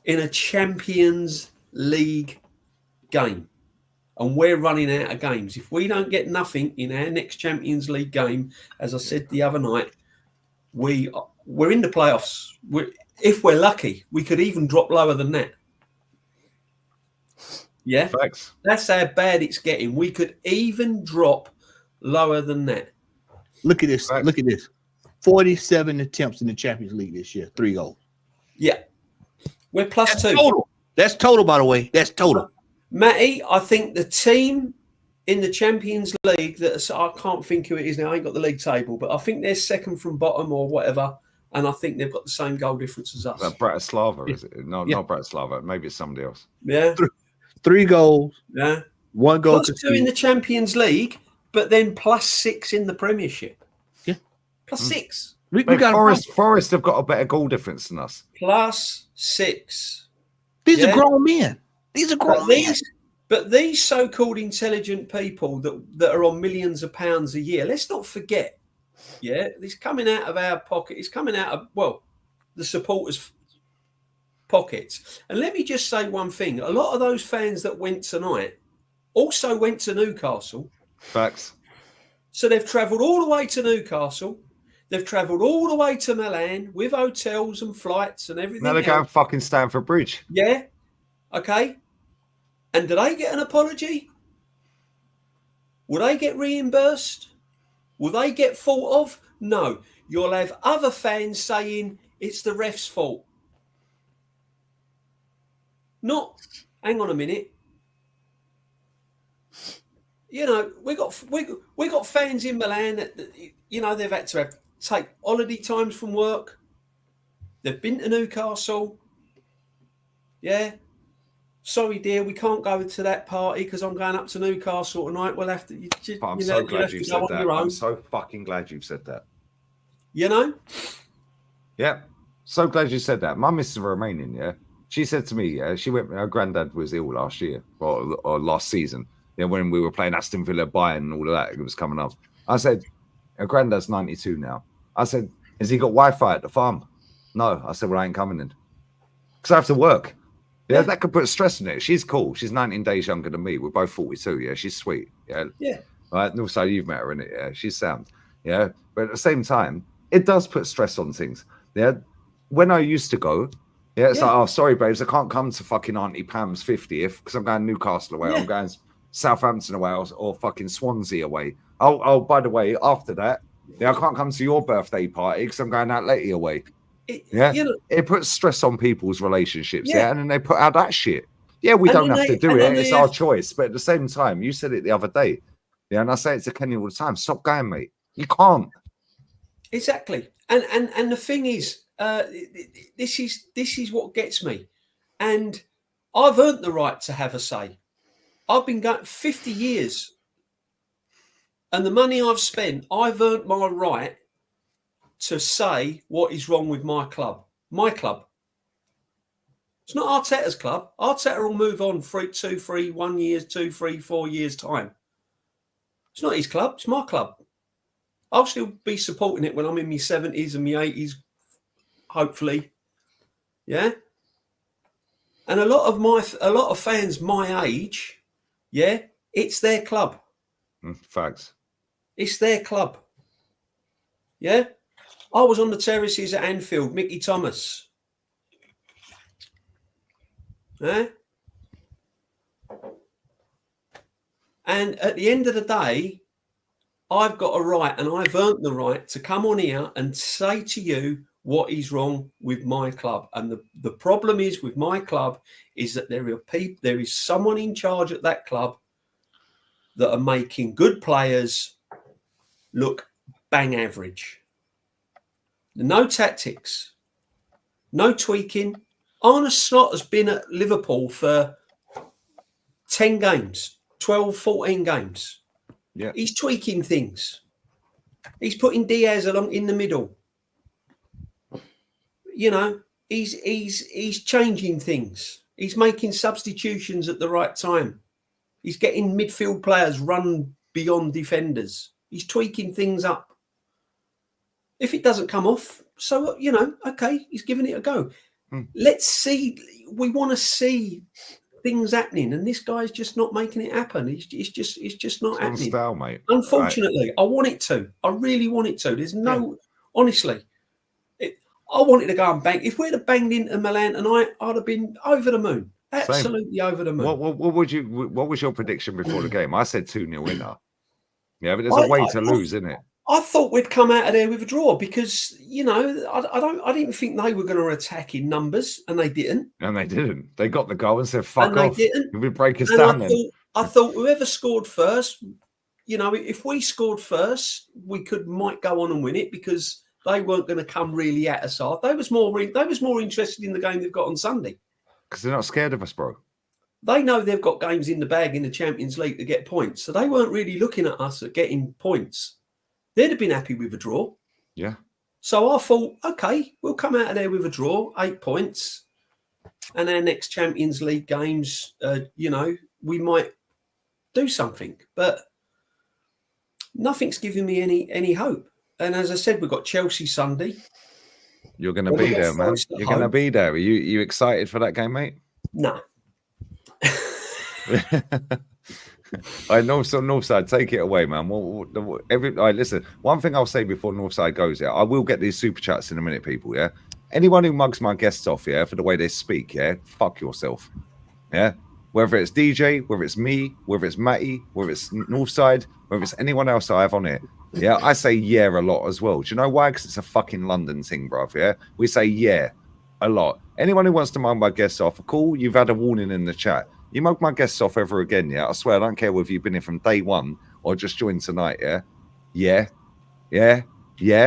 in a Champions League game. And we're running out of games. If we don't get nothing in our next Champions League game, as I said the other night, we we're in the playoffs. If we're lucky, we could even drop lower than that. Yeah, Facts. that's how bad it's getting. We could even drop lower than that. Look at this. Facts. Look at this. 47 attempts in the Champions League this year. 3 goals. Yeah, we're plus That's 2. total. That's total, by the way. That's total. Matty, I think the team in the Champions League I can't think who it is now. I ain't got the league table, but I think they're second from bottom or whatever, and I think they've got the same goal difference as us. Bratislava, is it? No, Yeah. not Bratislava. Maybe it's somebody else. Yeah, 3 goals. yeah. 1 goal. Plus 2 in the Champions League, but then plus 6 in the Premiership. Yeah. Plus 6. We Mate, got Forest have got a better goal difference than us. Plus 6. These Yeah. are grown men. These are grown men. But these so-called intelligent people that are on millions of pounds a year, let's not forget, yeah, it's coming out of our pocket. It's coming out of, well, the supporters' pockets. And let me just say one thing. A lot of those fans that went tonight also went to Newcastle. Facts. So they've travelled all the way to Newcastle. They've travelled all the way to Milan with hotels and flights and everything. Now they're going fucking Stamford Bridge. Yeah. Okay. And do they get an apology? Will they get reimbursed? Will they get thought of? No. You'll have other fans saying it's the ref's fault. Not, hang on a minute. You know, we got fans in Milan that you know, they've had to take holiday times from work. They've been to Newcastle. Yeah. Sorry, dear, we can't go to that party because I'm going up to Newcastle tonight. We'll have to. But I'm so glad you've said that. I'm so fucking glad you've said that. You know? Yeah. So glad you said that. My missus is Romanian, yeah. She said to me, yeah, her granddad was ill last year or last season. Yeah, when we were playing Aston Villa, Bayern, and all of that, it was coming up. I said, her granddad's 92 now. I said, has he got Wi-Fi at the farm? No. I said, well, I ain't coming in. Because I have to work. Yeah, that could put stress in it. She's cool. She's 19 days younger than me. We're both 42. Yeah, she's sweet. Yeah. Yeah. Right. And also, you've met her, innit? Yeah, she's sound. Yeah. But at the same time, it does put stress on things. Yeah. When I used to go, yeah, it's like, oh, sorry, babes, I can't come to fucking Auntie Pam's 50th because I'm going Newcastle away. I'm going Southampton away or fucking Swansea away. Oh, by the way, after that, yeah, I can't come to your birthday party because I'm going out Letty away. It puts stress on people's relationships, and then they put out that shit. Yeah, we don't have to do it. It's our choice. But at the same time, you said it the other day, and I say it to Kenny all the time. Stop going, mate. You can't. Exactly. And the thing is, this is what gets me. And I've earned the right to have a say. I've been going 50 years, and the money I've spent, I've earned my right to say what is wrong with my club. My club. It's not Arteta's club. Arteta will move on 1 year, 2, 3, 4 years time. It's not his club. It's my club. I'll still be supporting it when I'm in my 70s and my 80s, hopefully. Yeah. And a lot of fans my age, yeah, it's their club. Facts. It's their club. Yeah. I was on the terraces at Anfield, Mickey Thomas. Yeah. And at the end of the day, I've got a right, and I've earned the right to come on here and say to you what is wrong with my club. And the problem is with my club is that there is someone in charge at that club that are making good players look bang average. No tactics, no tweaking. Arne Slot has been at Liverpool for 10 games, 12, 14 games. Yeah. He's tweaking things. He's putting Diaz along in the middle. You know, he's changing things. He's making substitutions at the right time. He's getting midfield players run beyond defenders. He's tweaking things up. If it doesn't come off, so, you know, okay, he's giving it a go. Let's see. We want to see things happening, and this guy's just not making it happen. It's just not happening. Style, mate. Unfortunately, right. I want it to. I really want it to. There's no, honestly, I wanted to go and bang. If we'd have banged into Milan tonight, I'd have been over the moon. Absolutely over the moon. What was your prediction before the game? I said 2-0 winner. Yeah, but there's a way to lose, isn't it? I thought we'd come out of there with a draw because, you know, I didn't think they were going to attack in numbers, and they didn't. And they didn't. They got the goal and said, "Fuck and off." They didn't. You'll be break us And down then. I thought whoever scored first, you know, if we scored first, we might go on and win it because they weren't going to come really at us hard. They was more interested in the game they've got on Sunday. Because they're not scared of us, bro. They know they've got games in the bag in the Champions League to get points. So they weren't really looking at us at getting points. They'd have been happy with a draw. Yeah. So I thought, okay, we'll come out of there with a draw, 8 points. And our next Champions League games, you know, we might do something. But nothing's giving me any hope. And as I said, we've got Chelsea Sunday. You're going to be there, man. You're going to be there. Are you excited for that game, mate? No. I know. So Northside, take it away, man. Listen. One thing I'll say before Northside goes, yeah, I will get these super chats in a minute, people. Yeah, anyone who mugs my guests off, yeah, for the way they speak, yeah, fuck yourself. Yeah, whether it's DJ, whether it's me, whether it's Matty, whether it's Northside, whether it's anyone else I have on it. Yeah, I say yeah a lot as well. Do you know why? Because it's a fucking London thing, bruv. Yeah, we say yeah a lot. Anyone who wants to mug my guests off, cool. You've had a warning in the chat. You mug my guests off ever again, yeah? I swear, I don't care whether you've been here from day one or just joined tonight, yeah? Yeah?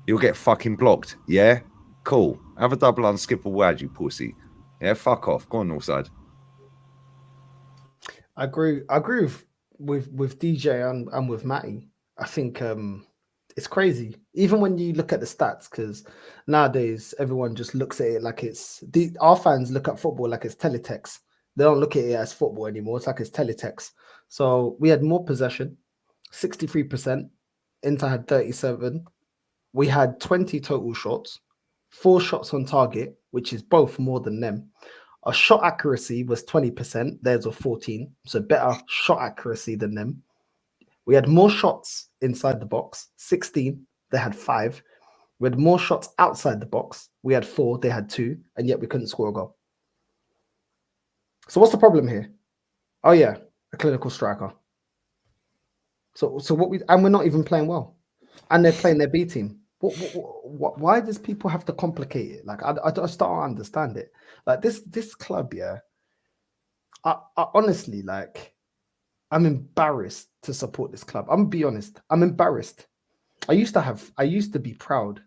You'll get fucking blocked, yeah? Cool. Have a double unskippable word, you pussy. Yeah, fuck off. Go on, Northside. I agree with DJ and with Matty. I think it's crazy. Even when you look at the stats, because nowadays everyone just looks at it like our fans look at football like it's teletext. They don't look at it as football anymore. It's like it's teletext. So we had more possession, 63%. Inter had 37. We had 20 total shots, 4 shots on target, which is both more than them. Our shot accuracy was 20%. Theirs were 14. So better shot accuracy than them. We had more shots inside the box, 16. They had 5. We had more shots outside the box. We had 4. They had 2. And yet we couldn't score a goal. So what's the problem here? Oh yeah, a clinical striker. So we're not even playing well, and they're playing their B team. Why does people have to complicate it? Like I just don't understand it. Like this club, yeah. I honestly, like, I'm embarrassed to support this club. I'm gonna be honest. I'm embarrassed. I used to be proud.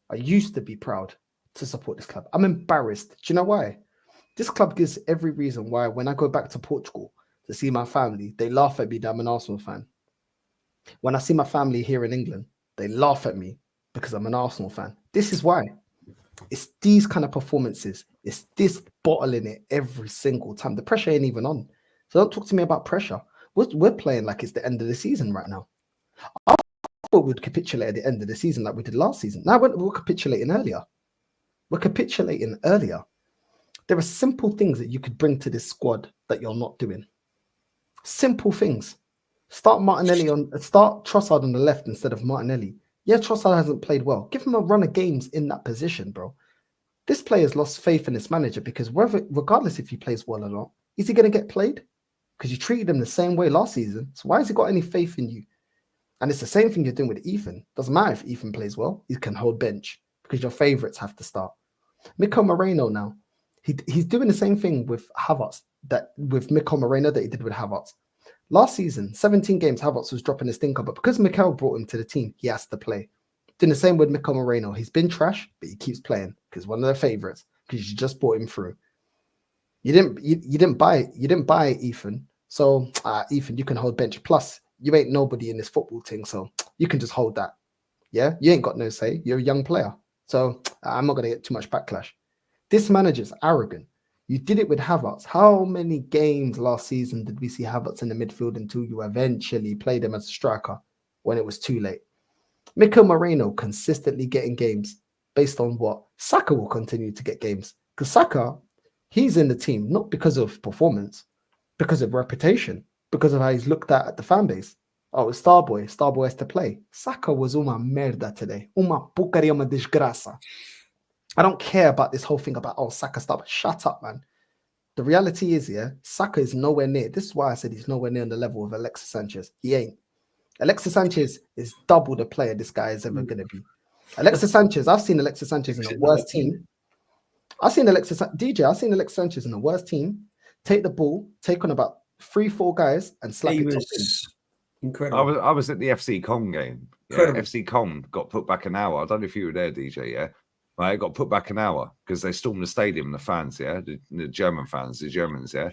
I used to be proud to support this club. I'm embarrassed. Do you know why? This club gives every reason why when I go back to Portugal to see my family, they laugh at me that I'm an Arsenal fan. When I see my family here in England, they laugh at me because I'm an Arsenal fan. This is why. It's these kind of performances. It's this bottling it every single time. The pressure ain't even on. So don't talk to me about pressure. We're playing like it's the end of the season right now. I thought we'd capitulate at the end of the season like we did last season. Now we're capitulating earlier. We're capitulating earlier. There are simple things that you could bring to this squad that you're not doing. Simple things. Start Trossard on the left instead of Martinelli. Yeah, Trossard hasn't played well. Give him a run of games in that position, bro. This player's lost faith in this manager because regardless if he plays well or not, is he going to get played? Because you treated him the same way last season. So why has he got any faith in you? And it's the same thing you're doing with Ethan. Doesn't matter if Ethan plays well. He can hold bench because your favourites have to start. Miko Moreno now. He's doing the same thing with Havertz with Miko Moreno that he did with Havertz. Last season, 17 games, Havertz was dropping a stinker, but because Mikel brought him to the team, he has to play. Doing the same with Miko Moreno. He's been trash, but he keeps playing because one of their favourites, because you just brought him through. You didn't buy Ethan. So Ethan, you can hold bench. Plus, you ain't nobody in this football thing, so you can just hold that. Yeah, you ain't got no say. You're a young player. So I'm not going to get too much backlash. This manager's arrogant. You did it with Havertz. How many games last season did we see Havertz in the midfield until you eventually played him as a striker when it was too late? Miko Moreno consistently getting games based on what? Saka will continue to get games. Because Saka, he's in the team not because of performance, because of reputation, because of how he's looked at the fan base. Oh, it's Starboy. Starboy has to play. Saka was uma merda today. Uma porcaria, uma desgraça. I don't care about this whole thing about Saka stuff. Shut up, man. The reality is, Saka is nowhere near. This is why I said he's nowhere near on the level of Alexis Sanchez. He ain't. Alexis Sanchez is double the player this guy is ever going to be. Alexis Sanchez, I've seen Alexis Sanchez in the worst team. I've seen Alexis Sanchez in the worst team. Take the ball, take on about 3-4 guys, and slap it top in. Incredible. I was at the FC Com game. Yeah, FC Com got put back an hour. I don't know if you were there, DJ. Yeah, right. It got put back an hour because they stormed the stadium. The fans, yeah, the German fans, the Germans, yeah.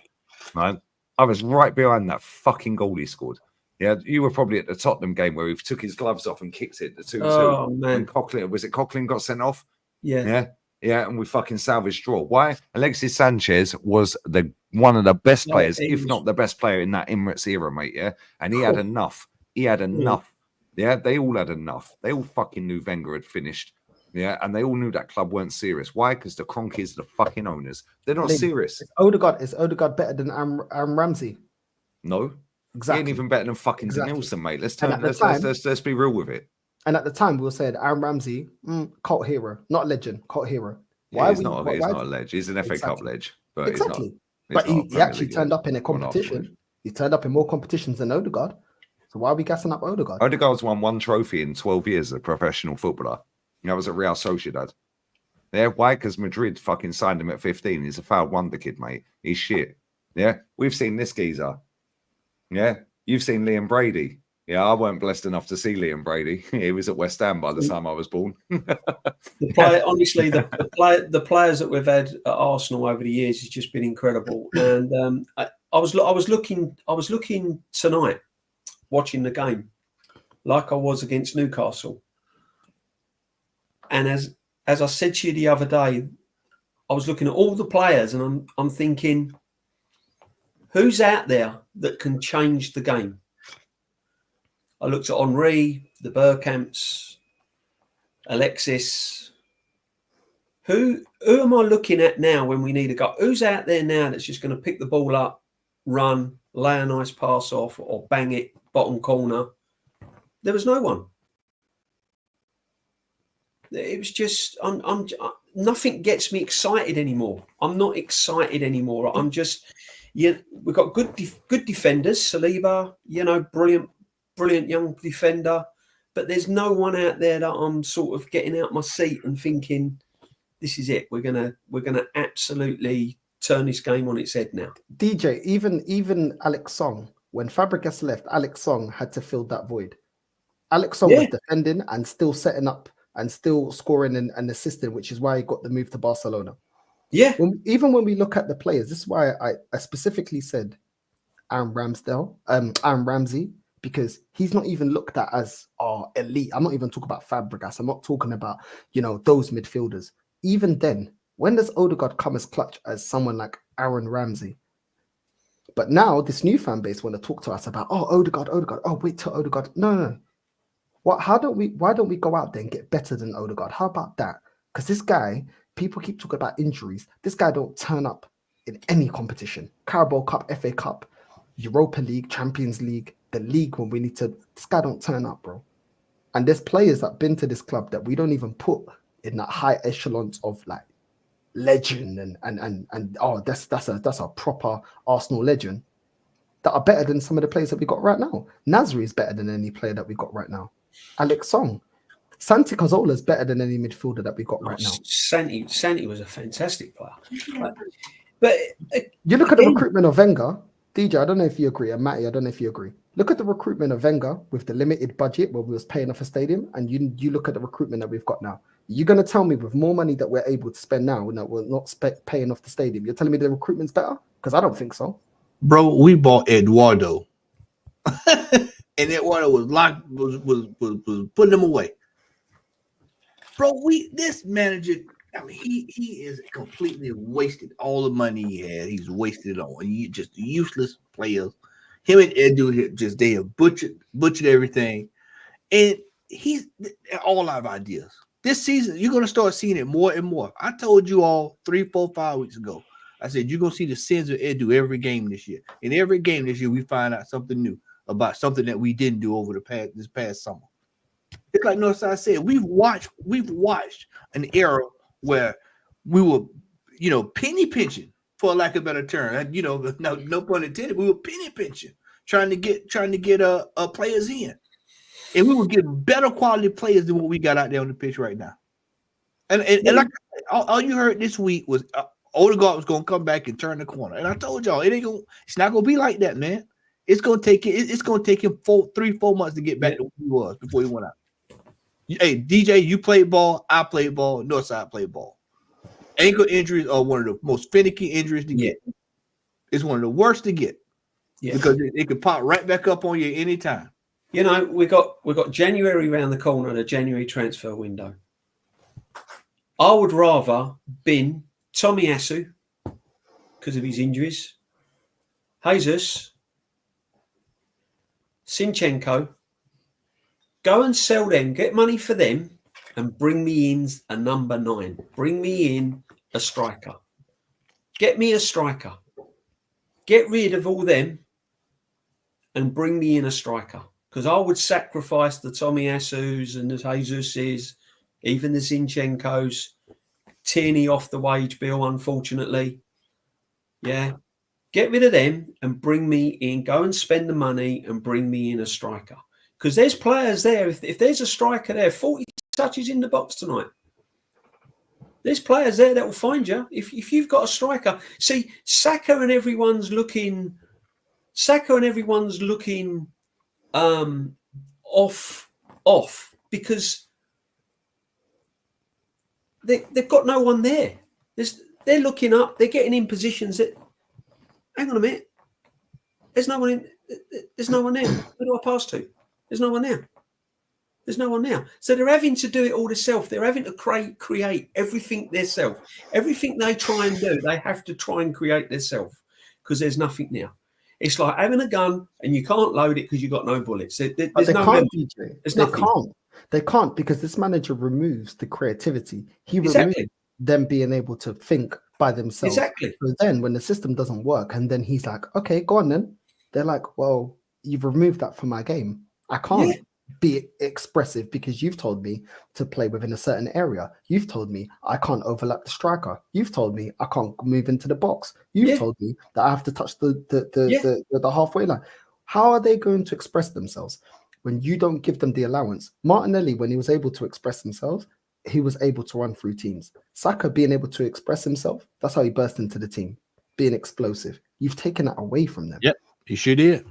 Right. I was right behind that fucking goal he scored. Yeah, you were probably at the Tottenham game where he took his gloves off and kicked it. The 2-2. Oh man, Coughlin got sent off? Yeah. Yeah, and we fucking salvaged draw. Why? Alexis Sanchez was one of the best players, if not the best player in that Emirates era, mate. Yeah, and he had enough. He had enough. Yeah, they all had enough. They all fucking knew Wenger had finished. Yeah, and they all knew that club weren't serious. Why? Because the Cronkies are the fucking owners. They're not serious. Is Odegaard better than Aaron Ramsey? No, exactly. He ain't even better than fucking Danielson, mate. Let's be real with it. And at the time, we were saying Aaron Ramsey, cult hero, not legend, cult hero. He's not a legend. He's an FA Cup legend, but exactly. But he actually turned up in a competition. He turned up in more competitions than Odegaard. So why are we gassing up Odegaard? Odegaard's won 1 trophy in 12 years as a professional footballer. That was at Real Sociedad. Yeah, why? Because Madrid fucking signed him at 15. He's a foul wonder kid, mate. He's shit. Yeah, we've seen this geezer. Yeah, you've seen Liam Brady. Yeah, I weren't blessed enough to see Liam Brady. He was at West Ham by the time I was born. The players that we've had at Arsenal over the years has just been incredible. And I was looking tonight, watching the game, like I was against Newcastle. And as I said to you the other day, I was looking at all the players, and I'm thinking, who's out there that can change the game? I looked at Henry, the Bergkamps, Alexis. Who am I looking at now when we need a goal? Who's out there now that's just going to pick the ball up, run, lay a nice pass off, or bang it bottom corner? There was no one. It was just nothing gets me excited anymore. I'm not excited anymore. I'm just we've got good defenders. Saliba, brilliant young defender, but there's no one out there that I'm sort of getting out my seat and thinking, this is it. We're gonna absolutely turn this game on its head now. DJ, even Alex Song, when Fabregas left, Alex Song had to fill that void. Alex Song was defending and still setting up and still scoring and assisting, which is why he got the move to Barcelona. Yeah. Even when we look at the players, this is why I specifically said Aaron Ramsey, because he's not even looked at as elite. I'm not even talking about Fabregas. I'm not talking about, those midfielders. Even then, when does Odegaard come as clutch as someone like Aaron Ramsey? But now this new fan base want to talk to us about, Odegaard. Oh, wait till Odegaard. No. Why don't we go out there and get better than Odegaard? How about that? Because this guy, people keep talking about injuries. This guy don't turn up in any competition. Carabao Cup, FA Cup, Europa League, Champions League, the league when we need to. This guy don't turn up, bro. And there's players that been to this club that we don't even put in that high echelons of like legend and that's a proper Arsenal legend that are better than some of the players that we got right now. Nasri is better than any player that we got right now. Alex Song, Santi Cazorla is better than any midfielder that we got right now. Santi was a fantastic player. But you look at the recruitment of Wenger, DJ, I don't know if you agree, and Matty, I don't know if you agree. Look at the recruitment of Wenger with the limited budget where we was paying off a stadium, and you look at the recruitment that we've got now. You're going to tell me with more money that we're able to spend now, that we're not paying off the stadium, you're telling me the recruitment's better? Because I don't think so. Bro, we bought Eduardo. And Eduardo was putting them away. Bro, this manager, I mean, he is completely wasted all the money he had. He's wasted it on just useless players. Him and Edu they have butchered everything. And he's all out of ideas. This season, you're going to start seeing it more and more. I told you all 3, 4, 5 weeks ago. I said, you're going to see the sins of Edu every game this year. In every game this year, we find out something new about something that we didn't do over this past summer. It's like Northside said, we've watched an era where we were, penny pinching, for lack of a better term. And, no pun intended. We were penny pinching, trying to get players in, and we were getting better quality players than what we got out there on the pitch right now. And like all you heard this week was Odegaard was going to come back and turn the corner. And I told y'all it's not going to be like that, man. It's going to take him 3-4 months to get back to where he was before he went out. Hey, DJ, you played ball. I played ball. Northside played ball. Ankle injuries are one of the most finicky injuries to get. It's one of the worst to get because it could pop right back up on you anytime. We got January around the corner, the January transfer window. I would rather bin Tommy Asu because of his injuries, Jesus, Sinchenko, go and sell them, get money for them, and bring me in a number 9. Bring me in a striker. Get me a striker. Get rid of all them and bring me in a striker. Because I would sacrifice the Tommy Asus and the Jesuses, even the Zinchenko's, Tierney off the wage bill, unfortunately. Yeah. Get rid of them and bring me in. Go and spend the money and bring me in a striker. Because there's players there. If there's a striker there, 40 touches in the box tonight. There's players there that will find you. If you've got a striker. See, Saka and everyone's looking off because they've got no one there. They're looking up. They're getting in positions that. Hang on a minute. There's no one in. There's no one there. Who do I pass to? There's no one there. There's no one there. So they're having to do it all themselves. They're having to create everything themselves. Everything they try and do, they have to try and create themselves because there's nothing there. It's like having a gun and you can't load it because you've got no bullets. There's no can't, DJ. There's they nothing. can't. They can't because this manager removes the creativity. He removes them being able to think by themselves. Exactly. So then when the system doesn't work and then he's like, okay, go on then. They're like, well, you've removed that from my game. I can't be expressive because you've told me to play within a certain area. You've told me I can't overlap the striker. You've told me I can't move into the box. You've told me that I have to touch the halfway line. How are they going to express themselves when you don't give them the allowance? Martinelli, when he was able to express himself, he was able to run through teams. Saka being able to express himself, that's how he burst into the team, being explosive. You've taken that away from them. Yep, he sure did.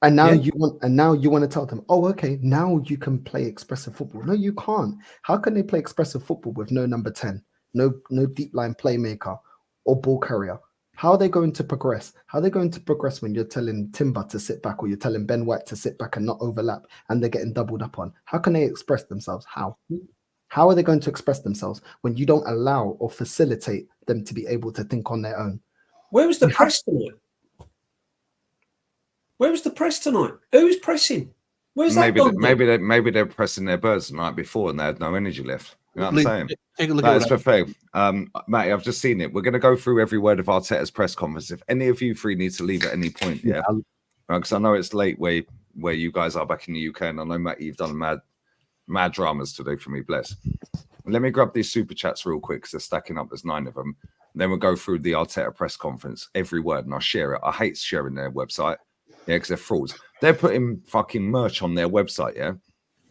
And now you want to tell them, oh, okay, now you can play expressive football. No, you can't. How can they play expressive football with no number 10, no deep line playmaker or ball carrier? How are they going to progress? How are they going to progress when you're telling Timber to sit back or you're telling Ben White to sit back and not overlap and they're getting doubled up on? How can they express themselves? How? How are they going to express themselves when you don't allow or facilitate them to be able to think on their own? Where was the press tonight? Where was the press tonight? Who was pressing? Where's that gone? Maybe they're pressing their birds the night before and they had no energy left. You know what I'm saying? Take a look at that. Matty, I've just seen it. We're going to go through every word of Arteta's press conference. If any of you three need to leave at any point, because I know it's late where you guys are back in the UK, and I know, Matty, you've done mad dramas today for me, bless. Let me grab these super chats real quick because they're stacking up. There's 9 of them. And then we'll go through the Arteta press conference, every word, and I'll share it. I hate sharing their website. Yeah, because they're frauds. They're putting fucking merch on their website, yeah?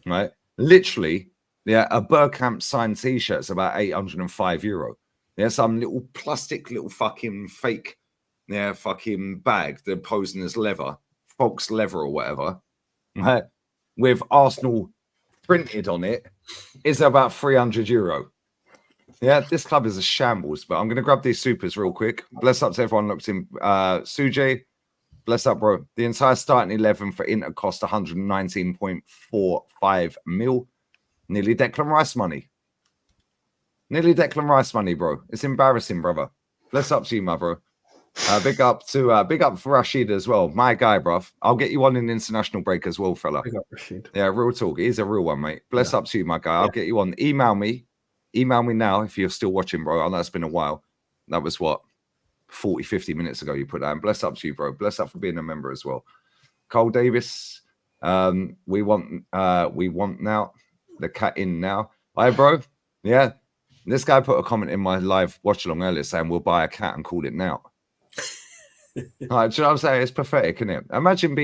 Right? Literally, a Bergkamp signed t-shirt is about €805. Yeah, some little plastic, little fucking fake, fucking bag they're posing as leather, Fox leather or whatever, right? With Arsenal printed on it is about €300. Yeah, this club is a shambles, but I'm going to grab these supers real quick. Bless up to everyone looked in. Sujay, bless up, bro. The entire starting 11 for Inter cost 119.45 mil. Nearly Declan Rice money. Nearly Declan Rice money, bro. It's embarrassing, brother. Bless up to you, my bro. Big up for Rashid as well. My guy, bruv. I'll get you on an international break as well, fella. Big up, Rashid. Yeah, real talk. He's a real one, mate. Bless up to you, my guy. I'll get you on. Email me now if you're still watching, bro. I know it's been a while. That was what? 40, 50 minutes ago you put that in. Bless up to you, bro. Bless up for being a member as well. Cole Davis, we want now the cat in now. Hi, bro. Yeah. This guy put a comment in my live watch along earlier saying we'll buy a cat and call it now. Like, do you know what I'm saying? It's pathetic, isn't it? Imagine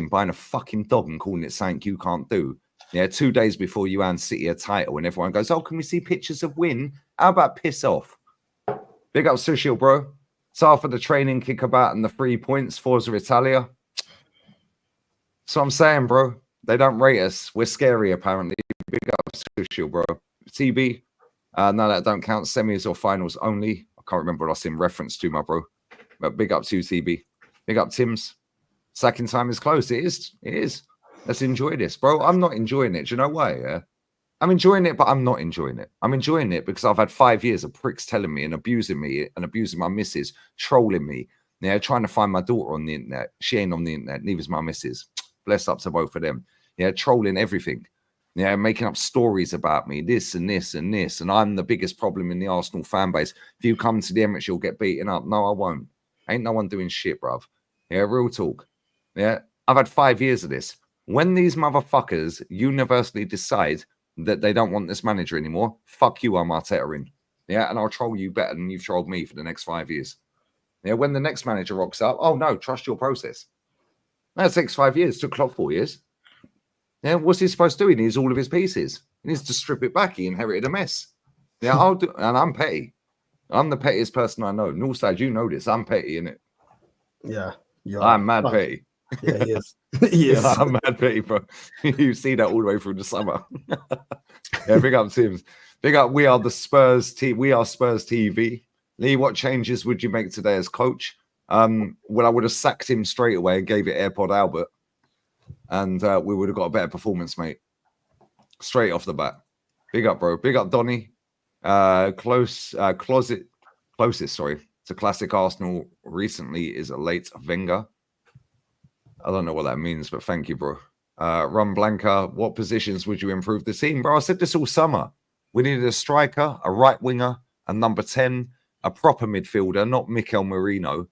buying a fucking dog and calling it something you can't do. Yeah, 2 days before you hand City a title and everyone goes, oh, can we see pictures of win? How about piss off? Big up Sushil, bro. So for the training kickabout and the 3 points, Forza Italia. So I'm saying, bro, they don't rate us. We're scary, apparently. Big up Sushil, bro. TB, no, that don't count. Semis or finals only. I can't remember what I was in reference to, my bro. But big up to you, TB. Big up Tim's. Sacking time is close. It is. It is. Let's enjoy this, bro. I'm not enjoying it. Do you know why? Yeah, I'm enjoying it, but I'm not enjoying it. I'm enjoying it because I've had 5 years of pricks telling me and abusing my missus, trolling me. Yeah, trying to find my daughter on the internet. She ain't on the internet. Neither's my missus. Bless up to both of them. Yeah, trolling everything. Yeah, making up stories about me, this and this and this. And I'm the biggest problem in the Arsenal fan base. If you come to the Emirates, you'll get beaten up. No, I won't. Ain't no one doing shit, bruv. Yeah, real talk. Yeah, I've had 5 years of this. When these motherfuckers universally decide that they don't want this manager anymore, fuck you, I'm Arteta in. Yeah, and I'll troll you better than you've trolled me for the next 5 years. Yeah, when the next manager rocks up, oh no, trust your process. That takes 5 years, took Klopp 4 years. Yeah, what's he supposed to do? He needs all of his pieces. He needs to strip it back. He inherited a mess. Yeah, I'll do, and I'm petty. I'm the pettiest person I know. Northside, you know this. I'm petty, innit? Yeah. I'm mad petty. Yeah, he is. He is. Yeah, I'm mad petty, bro. You see that all the way through the summer. Yeah, big up Sims. Big up. We are the Spurs team. We are Spurs TV. Lee, what changes would you make today as coach? Well, I would have sacked him straight away and gave it AirPod Albert, and we would have got a better performance, mate. Straight off the bat. Big up, bro. Big up, Donny. Closest to classic Arsenal recently is a late Wenger. I don't know what that means, but thank you, bro. Rum Blanca, what positions would you improve the team? Bro, I said this all summer. We needed a striker, a right winger, a number 10, a proper midfielder, not Mikel Merino.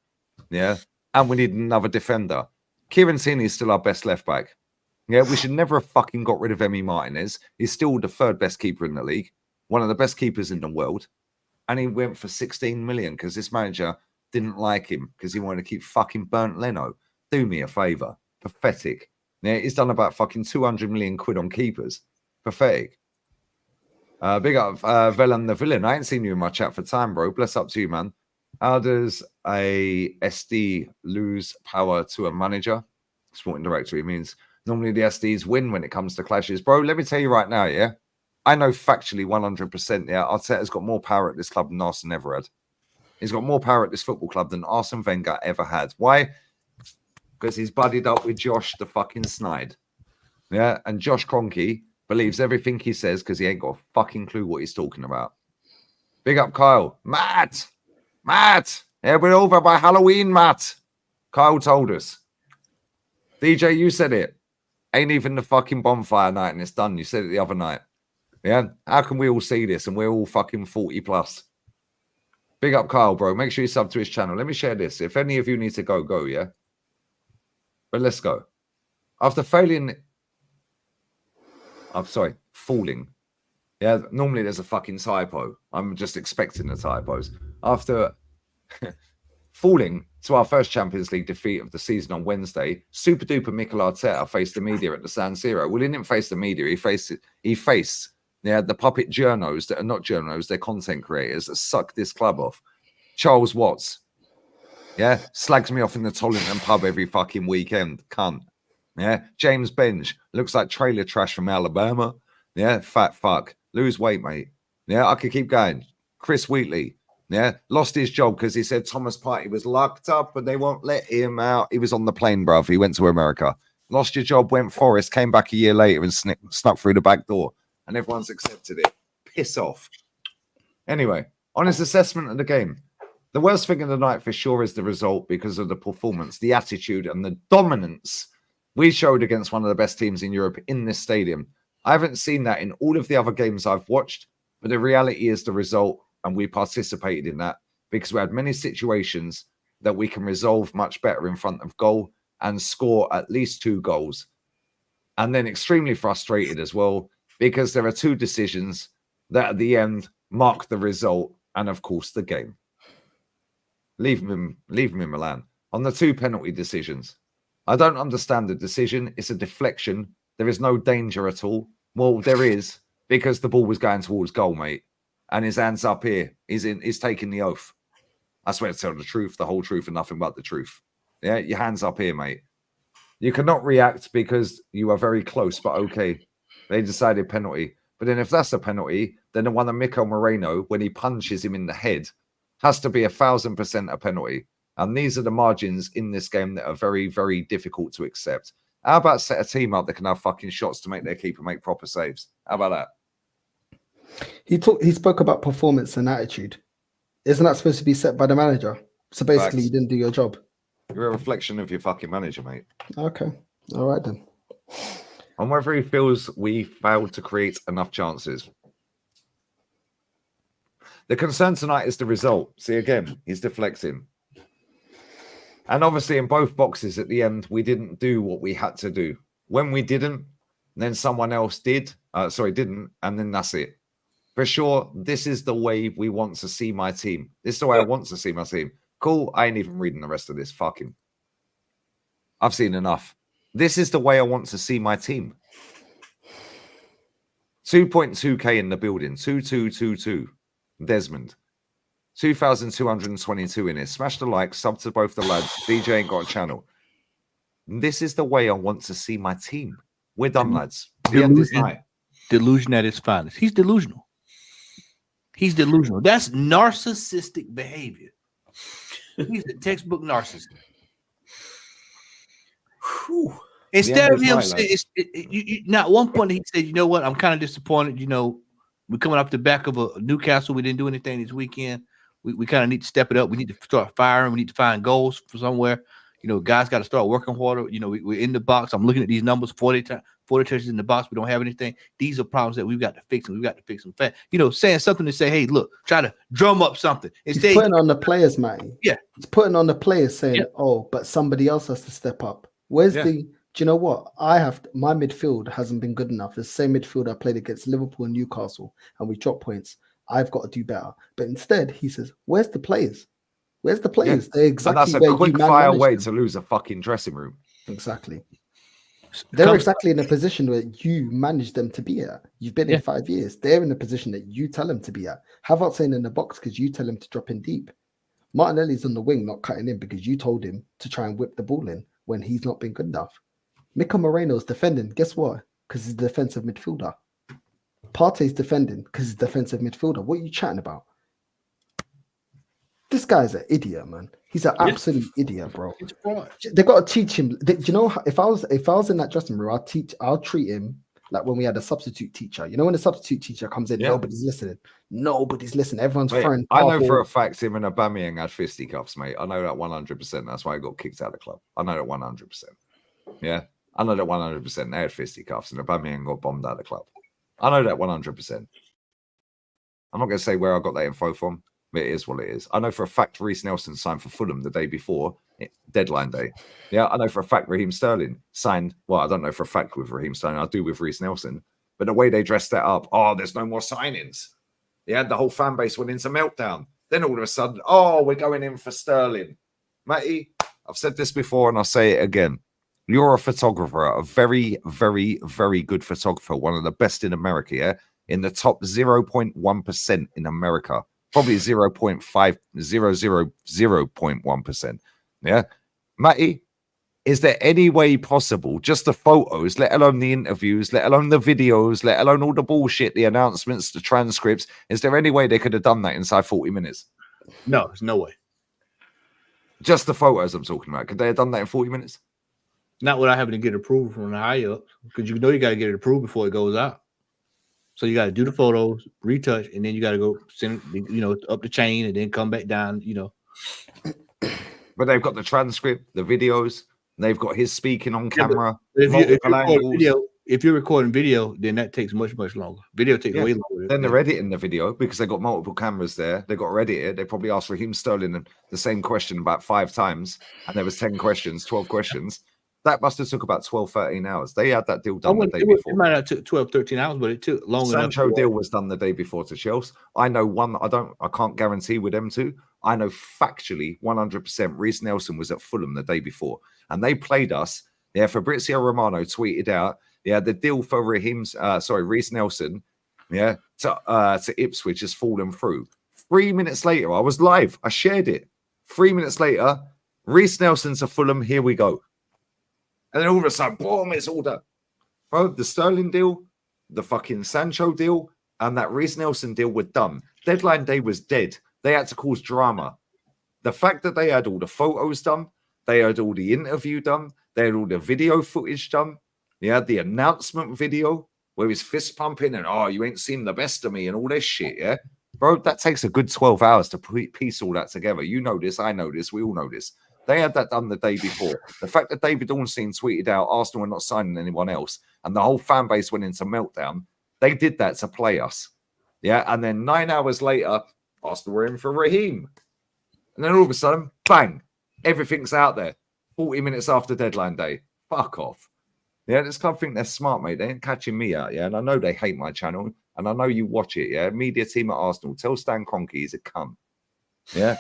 Yeah. And we need another defender. Kieran Tierney is still our best left back. Yeah, we should never have fucking got rid of Emi Martinez. He's still the third best keeper in the league, one of the best keepers in the world. And he went for 16 million because this manager didn't like him because he wanted to keep fucking Bernd Leno. Do me a favour. Pathetic. Yeah, he's done about fucking 200 million quid on keepers. Pathetic. Big up Velan the Villain. I ain't seen you in my chat for time, bro. Bless up to you, man. How does a SD lose power to a manager? Sporting director, it means normally the SDs win when it comes to clashes. Bro, let me tell you right now, yeah? I know factually 100%, yeah, Arteta's got more power at this club than Arsene ever had. He's got more power at this football club than Arsene Wenger ever had. Why? Because he's buddied up with Josh the fucking Snide. Yeah, and Josh Kroenke believes everything he says because he ain't got a fucking clue what he's talking about. Big up Kyle. Matt! Yeah, we're over by Halloween, Matt. Kyle told us. DJ, you said it. Ain't even the fucking bonfire night and it's done. You said it the other night. Yeah? How can we all see this and we're all fucking 40 plus? Big up Kyle, bro. Make sure you sub to his channel. Let me share this. If any of you need to go, go, yeah? But let's go. After falling. Yeah, normally there's a fucking typo. I'm just expecting the typos. After falling to our first Champions League defeat of the season on Wednesday, super duper Mikel Arteta faced the media at the San Siro. Well, he didn't face the media. He faced the puppet journos that are not journos. They're content creators that suck this club off. Charles Watts. Yeah, slags me off in the Tollington pub every fucking weekend. Cunt. Yeah, James Bench looks like trailer trash from Alabama. Yeah, fat fuck. Lose weight, mate. Yeah, I could keep going. Chris Wheatley. Yeah, lost his job because he said Thomas Partey was locked up and they won't let him out. He was on the plane, bruv. He went to America. Lost your job, went Forest, came back a year later and snuck through the back door. And everyone's accepted it. Piss off. Anyway, on his assessment of the game, the worst thing of the night for sure is the result because of the performance, the attitude and the dominance we showed against one of the best teams in Europe in this stadium. I haven't seen that in all of the other games I've watched, but the reality is the result, and we participated in that because we had many situations that we can resolve much better in front of goal and score at least 2 goals. And then extremely frustrated as well because there are 2 decisions that at the end mark the result and, of course, the game. Leave him in Milan. On the 2 penalty decisions, I don't understand the decision. It's a deflection. There is no danger at all. Well, there is, because the ball was going towards goal, mate. And his hands up here. He's taking the oath. I swear to tell the truth, the whole truth, and nothing but the truth. Yeah, your hands up here, mate. You cannot react because you are very close, but okay. They decided penalty. But then if that's a penalty, then the one of Mikel Moreno, when he punches him in the head, has to be 1,000% a penalty. And these are the margins in this game that are very, very difficult to accept. How about set a team up that can have fucking shots to make their keeper make proper saves? How about that? He spoke about performance and attitude. Isn't that supposed to be set by the manager? So basically, you didn't do your job. You're a reflection of your fucking manager, mate. Okay. All right, then. And whether he feels we failed to create enough chances. The concern tonight is the result. See, again, he's deflecting. And obviously, in both boxes at the end, we didn't do what we had to do. When we didn't, then someone else did. Didn't. And then that's it. For sure, this is the way we want to see my team. This is the way I want to see my team. Cool. I ain't even reading the rest of this. Fucking. I've seen enough. This is the way I want to see my team. 2.2k in the building. 2222. Desmond. 2,222 in it. Smash the like, sub to both the lads. DJ ain't got a channel. This is the way I want to see my team. We're done, lads. The end is night. Delusion at its finest. He's delusional. He's delusional. That's narcissistic behavior. He's a textbook narcissist. Whew. Instead of him saying, now at one point he said, you know what, I'm kind of disappointed. You know, we're coming off the back of a Newcastle. We didn't do anything this weekend. We kind of need to step it up. We need to start firing. We need to find goals from somewhere. You know, guys got to start working harder. You know, we're in the box. I'm looking at these numbers, 40 touches in the box. We don't have anything. These are problems that we've got to fix, and we've got to fix them fast. You know, saying something to say, hey, look, try to drum up something. He's putting on the players, man. Yeah. He's putting on the players saying, oh, but somebody else has to step up. Where's do you know what? My midfield hasn't been good enough. It's the same midfield I played against Liverpool and Newcastle, and we dropped points. I've got to do better. But instead, he says, where's the players? Where's the players? Yeah. They're exactly and that's a quick fire way to lose a fucking dressing room. Exactly. They're exactly in a position where you manage them to be at. You've been in 5 years. They're in a position that you tell them to be at. How about saying in the box because you tell him to drop in deep? Martinelli's on the wing, not cutting in because you told him to try and whip the ball in when he's not been good enough. Mikel Moreno's defending. Guess what? Because he's a defensive midfielder. Partey's defending because he's a defensive midfielder. What are you chatting about? This guy's an idiot, man. He's an absolute idiot, bro. They got to teach him. Do you know, if I was in that dressing room, I'll treat him like when we had a substitute teacher. You know, when the substitute teacher comes in, nobody's listening. Nobody's listening. Everyone's throwing. I know for a fact him and Aubameyang had fisticuffs, mate. I know that 100%. That's why I got kicked out of the club. I know that 100%. Yeah, I know that 100%. They had fisticuffs and Aubameyang got bombed out of the club. I know that 100%. I'm not going to say where I got that info from. But it is what it is. I know for a fact Reece Nelson signed for Fulham the day before deadline day. Yeah, I know for a fact Raheem Sterling signed. Well, I don't know for a fact with Raheem Sterling. I do with Reece Nelson. But the way they dressed that up, there's no more signings. Yeah, the whole fan base went into meltdown. Then all of a sudden, we're going in for Sterling. Matty, I've said this before and I'll say it again. You're a photographer, a very, very, very good photographer. One of the best in America, yeah? In the top 0.1% in America. Probably 0.1%. Yeah. Matty, is there any way possible, just the photos, let alone the interviews, let alone the videos, let alone all the bullshit, the announcements, the transcripts, is there any way they could have done that inside 40 minutes? No, there's no way. Just the photos I'm talking about. Could they have done that in 40 minutes? Not without having to get approval from the high ups, because you know you got to get it approved before it goes out. So you got to do the photos, retouch, and then you got to go send, up the chain and then come back down, But they've got the transcript, the videos, they've got his speaking on camera. If you're recording video, then that takes much, much longer. Video takes way longer. Then they're editing the video because they've got multiple cameras there. They've got to edit it. They probably asked Raheem Sterling the same question about 5 times, and there was 10 questions, 12 questions. That must have took about 12, 13 hours. They had that deal I done the wouldn't- day it would- before. It might not took 12, 13 hours, but it took long enough. Sancho deal was done the day before to Chelsea. I know one that I can't guarantee with them two. I know factually 100% Reece Nelson was at Fulham the day before and they played us. Yeah, Fabrizio Romano tweeted out, yeah, the deal for Reece Nelson, yeah, to Ipswich has fallen through. 3 minutes later, I was live. I shared it. 3 minutes later, Reece Nelson to Fulham, here we go. And then all of a sudden, boom, it's all done. Bro, the Sterling deal, the fucking Sancho deal, and that Reece Nelson deal were done. Deadline day was dead. They had to cause drama. The fact that they had all the photos done, they had all the interview done, they had all the video footage done, they had the announcement video where he's fist pumping and, oh, you ain't seen the best of me and all this shit, yeah? Bro, that takes a good 12 hours to piece all that together. You know this, I know this, we all know this. They had that done the day before. The fact that David Ornstein tweeted out Arsenal were not signing anyone else and the whole fan base went into meltdown, they did that to play us. Yeah, and then 9 hours later, Arsenal were in for Raheem. And then all of a sudden, bang, everything's out there. 40 minutes after deadline day. Fuck off. Yeah, this club think they're smart, mate. They ain't catching me out, yeah? And I know they hate my channel, and I know you watch it, yeah? Media team at Arsenal, tell Stan Kroenke he's a cunt. Yeah?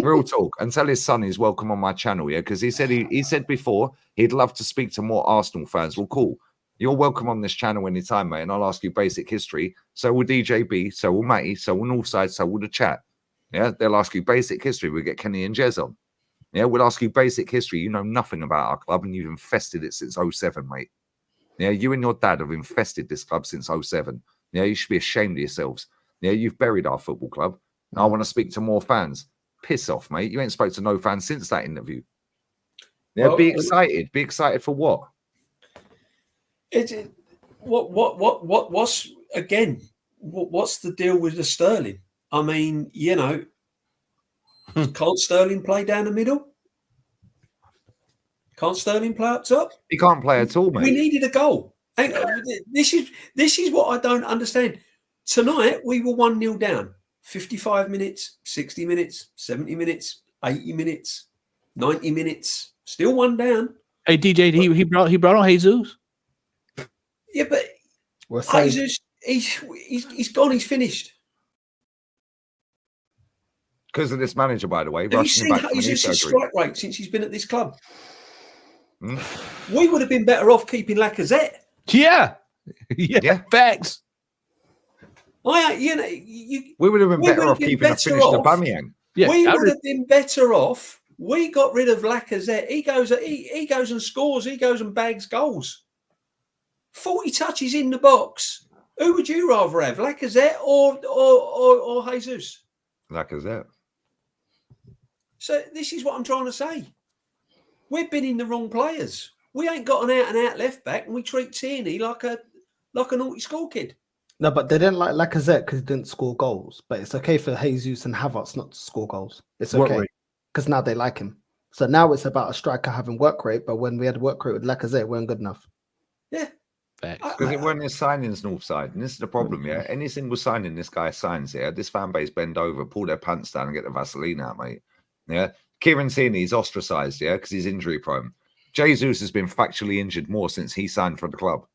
Real talk. And tell his son he's welcome on my channel, yeah? Because he said before he'd love to speak to more Arsenal fans. Well, cool. You're welcome on this channel anytime, mate, and I'll ask you basic history. So will DJB, so will Matty, so will Northside, so will the chat. Yeah, they'll ask you basic history. We'll get Kenny and Jez on. Yeah, we'll ask you basic history. You know nothing about our club and you've infested it since 07, mate. Yeah, you and your dad have infested this club since 07. Yeah, you should be ashamed of yourselves. Yeah, you've buried our football club. I want to speak to more fans. Piss off, mate. You ain't spoke to no fans since that interview. Yeah, well, be excited. Be excited for what? What's the deal with the Sterling? I mean, you know, can't Sterling play down the middle? Can't Sterling play up top? He can't play at all, mate. We needed a goal. This is what I don't understand. Tonight we were 1-0 down. 55 minutes, 60 minutes, 70 minutes, 80 minutes, 90 minutes, still 1 down. Hey DJ, he brought on Jesus. Yeah, but Jesus, he's gone. He's finished. Because of this manager, by the way. Have you seen Jesus' strike rate since he's been at this club? We would have been better off keeping Lacazette. Yeah. Facts. We would have been better off keeping a finished Aubameyang. Yeah, we would have been better off. We got rid of Lacazette. He goes and scores. He goes and bags goals. 40 touches in the box. Who would you rather have, Lacazette or Jesus? Lacazette. So this is what I'm trying to say. We're binning the wrong players. We ain't got an out-and-out left back, and we treat Tierney like a naughty school kid. No, but they didn't like Lacazette because he didn't score goals. But it's okay for Jesus and Havertz not to score goals. It's okay because now they like him. So now it's about a striker having work rate. But when we had work rate with Lacazette, we weren't good enough. Yeah. Because it weren't his signings, Northside. And this is the problem, yeah? Any single signing this guy signs, yeah? This fan base bend over, pull their pants down and get the Vaseline out, mate. Yeah? Kieran Tierney's ostracised, yeah? Because he's injury prone. Jesus has been factually injured more since he signed for the club.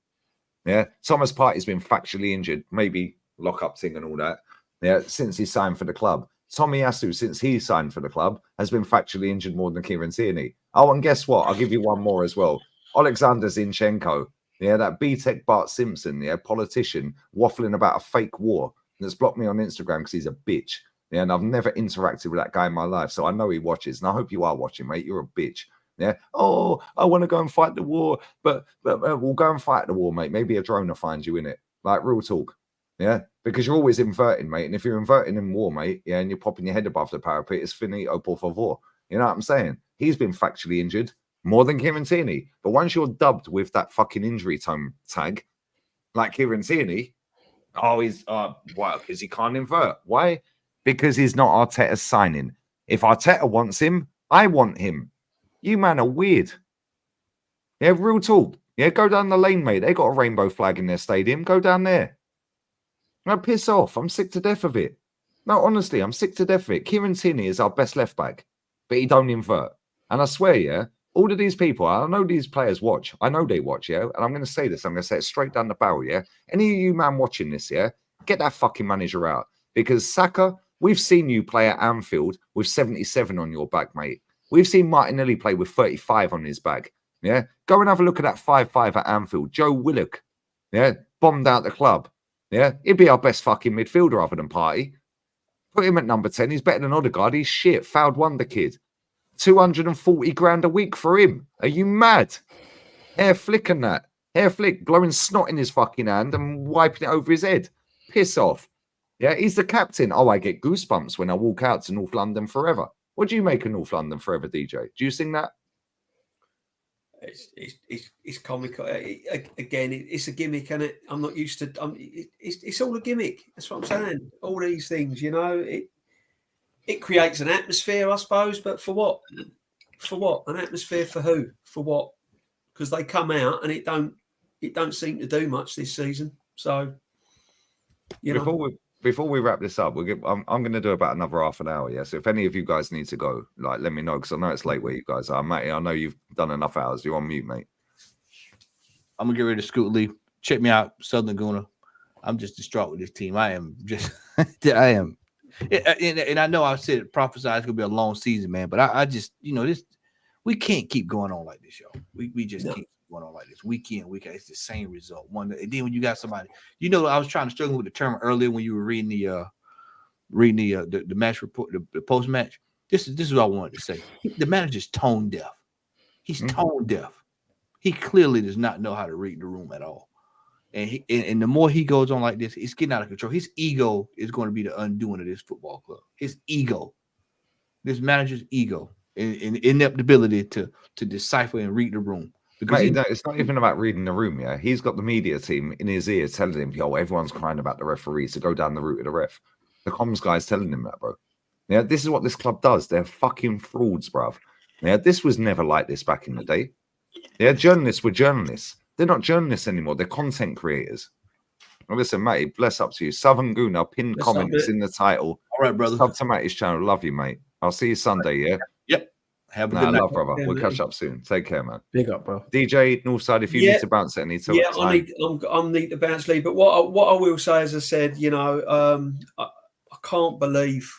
Yeah? Thomas Partey's been factually injured, maybe lock-up thing and all that, yeah? Since he signed for the club. Tommy Yasu, since he signed for the club, has been factually injured more than Kieran Tierney. Oh, and guess what? I'll give you one more as well. Alexander Zinchenko. Yeah, that B-Tech Bart Simpson, yeah, politician, waffling about a fake war that's blocked me on Instagram because he's a bitch. Yeah, and I've never interacted with that guy in my life, so I know he watches, and I hope you are watching, mate. You're a bitch. Yeah. Oh, I want to go and fight the war, but we'll go and fight the war, mate. Maybe a drone will find you in it. Like, real talk. Yeah, because you're always inverting, mate. And if you're inverting in war, mate, yeah, and you're popping your head above the parapet, it's finito por favor. You know what I'm saying? He's been factually injured. More than Kieran Tierney. But once you're dubbed with that fucking injury time tag, like Kieran Tierney, he's why? Because he can't invert. Why? Because he's not Arteta's signing. If Arteta wants him, I want him. You man are weird. Yeah, real talk. Yeah, go down the lane, mate. They got a rainbow flag in their stadium. Go down there. No, piss off. I'm sick to death of it. No, honestly, I'm sick to death of it. Kieran Tierney is our best left back, but he don't invert. And I swear, yeah, all of these people, I know these players watch. I know they watch, yeah. And I'm going to say this. I'm going to say it straight down the barrel, yeah. Any of you man watching this, yeah, get that fucking manager out. Because Saka, we've seen you play at Anfield with 77 on your back, mate. We've seen Martinelli play with 35 on his back. Yeah. Go and have a look at that 5-5 at Anfield. Joe Willock, yeah, bombed out the club. Yeah. He'd be our best fucking midfielder other than Partey. Put him at number 10. He's better than Odegaard. He's shit. Fouled wonder kid. 240 grand a week for him. Are you mad? Hair flick and that. Hair flick, blowing snot in his fucking hand and wiping it over his head. Piss off. Yeah, he's the captain. Oh, I get goosebumps when I walk out to North London Forever. What do you make of North London Forever, DJ? Do you sing that? It's comical. Again, it's a gimmick, and I'm not used to. It's all a gimmick. That's what I'm saying. All these things, you know, it creates an atmosphere, I suppose. But for what? For what? An atmosphere for who? For what? Because they come out and it don't seem to do much this season. So, you know. Before we wrap this up, I'm going to do about another half an hour. Yeah. So if any of you guys need to go, like, let me know, because I know it's late where you guys are. Matty, I know you've done enough hours. You're on mute, mate. I'm gonna get ready to scoot leave. Check me out, Southern Laguna. I'm just distraught with this team. I am just, I am, and I know I said prophesied it's gonna be a long season, man. But I just, you know, we can't keep going on like this, y'all. We just can't keep going on like this week in, week out. It's the same result. And then when you got somebody, you know, I was trying to struggle with the term earlier when you were reading the match report, the post match. This is what I wanted to say. The manager's tone deaf. He's tone deaf. He clearly does not know how to read the room at all. And and the more he goes on like this, it's getting out of control. His ego is going to be the undoing of this football club. His ego, this manager's ego, and inability to decipher and read the room. Because it's not even about reading the room, yeah. He's got the media team in his ear telling him, yo, everyone's crying about the referee, so go down the route of the ref. The comms guy's telling him that, bro. Yeah, this is what this club does. They're fucking frauds, bruv. Yeah, this was never like this back in the day. Yeah, journalists were journalists. They're not journalists anymore. They're content creators. Well, listen, Matty, bless up to you. Southern Guna, pinned comment is in the title. All right, brother. Sub to Matty's channel. Love you, mate. I'll see you Sunday, yeah? Yep. Have a good night. Love, brother. We'll catch up soon. Take care, man. Big up, bro. DJ, Northside, if you need to bounce at any time. Yeah, I'm need to bounce, Lee. But what I will say, as I said, you know, I can't believe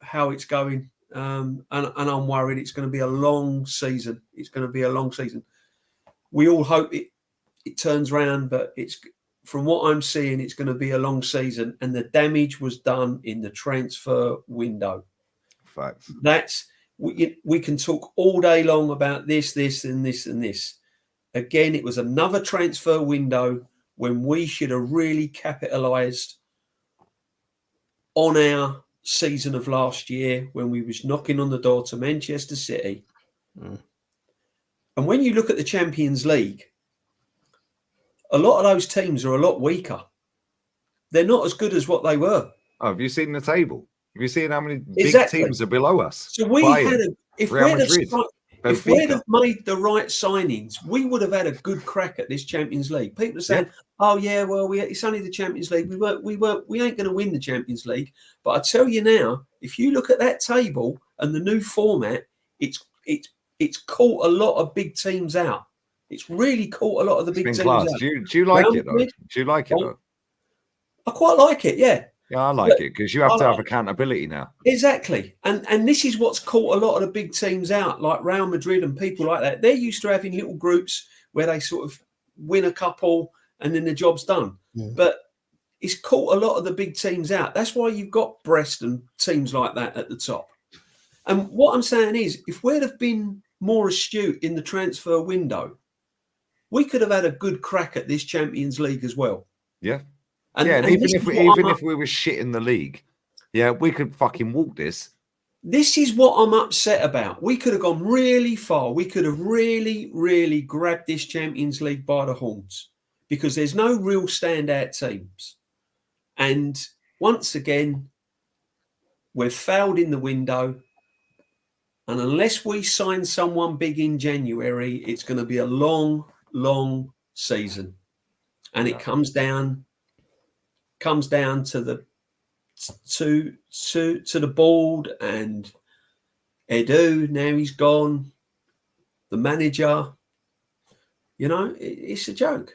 how it's going. And I'm worried it's going to be a long season. It's going to be a long season. We all hope it turns around, but it's, from what I'm seeing, it's going to be a long season. And the damage was done in the transfer window. Facts. That's, we can talk all day long about this, and this, and this. Again, it was another transfer window when we should have really capitalised on our season of last year when we was knocking on the door to Manchester City. And when you look at the Champions League, a lot of those teams are a lot weaker. They're not as good as what they were. Oh, have you seen the table? Have you seen how many big teams are below us? So we Bayern, if we'd have made the right signings, we would have had a good crack at this Champions League. People are saying, "Oh yeah, well, it's only the Champions League. We ain't going to win the Champions League." But I tell you now, if you look at that table and the new format, it's caught a lot of big teams out. It's really caught a lot of the big teams out. Do you like it though? Do you like it though? I quite like it, yeah. Yeah, I like it because you have to have accountability now. Exactly. And this is what's caught a lot of the big teams out, like Real Madrid and people like that. They're used to having little groups where they sort of win a couple and then the job's done. Yeah. But it's caught a lot of the big teams out. That's why you've got Brest and teams like that at the top. And what I'm saying is, if we'd have been more astute in the transfer window, we could have had a good crack at this Champions League as well. Yeah. And even if we were shit in the league, yeah, we could fucking walk this. This is what I'm upset about. We could have gone really far. We could have really, really grabbed this Champions League by the horns because there's no real standout teams. And once again, we've failed in the window. And unless we sign someone big in January, it's going to be a long, long season. And it comes down to the to the board and Edu. Now he's gone. the manager. You know, it's a joke.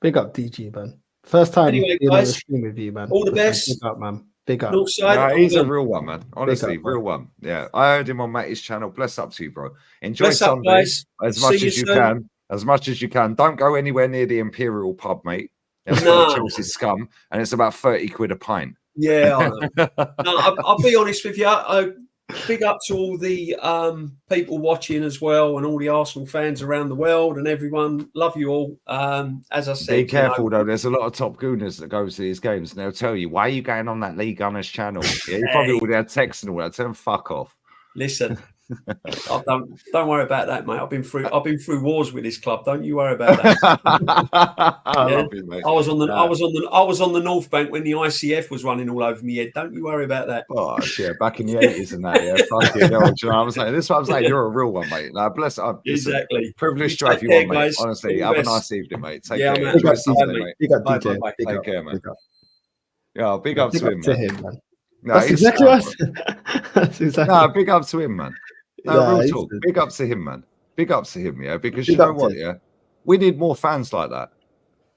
Big up DG, man. First time Anyway, being on the guys, stream with you, man. all the best. Big up, man. Big up. Northside. No, he's a real one, man. Honestly, up, man. real one. Yeah, I heard him on Matty's channel. Bless up to you, bro. Enjoy Bless up, Sunday guys. as See much you as you soon. can. As much as you can. Don't go anywhere near the Imperial pub, mate. It's No. full of Chelsea scum, and it's about 30 quid a pint. Yeah, I know. No, I'll be honest with you. Big up to all the people watching as well, and all the Arsenal fans around the world, and everyone. Love you all. As I said, Be careful though. There's a lot of top gooners that go to these games, and they'll tell you, "Why are you going on that League Gunners channel?" Yeah, you probably all there texting all that. Tell them fuck off. Listen, don't worry about that, mate. I've been through wars with this club. Don't you worry about that. I love you, mate. I was on the North Bank when the ICF was running all over me head. Don't you worry about that. Oh yeah, back in the 80s and that. Yeah, fuck you. Know what I'm saying? This is what I'm saying. You're a real one, mate. Now, bless up. Exactly. Privileged to You have take you on, care, mate. guys. Honestly, All have the a best. nice evening, mate. Take Yeah, care. man. Enjoy Big up Sunday, DJ. mate. Big up Bye, DJ. bye, bye. Big Take up. care, man. Big up. Yeah, big up Big to up him, to man. him, man. No, That's he's exactly what I sound, said. That's exactly. no, big up to him, man. No, Yeah, real he's talk. good. Big up to him, man. Big up to him, yeah. Because Big you know up to what, him. yeah, we need more fans like that.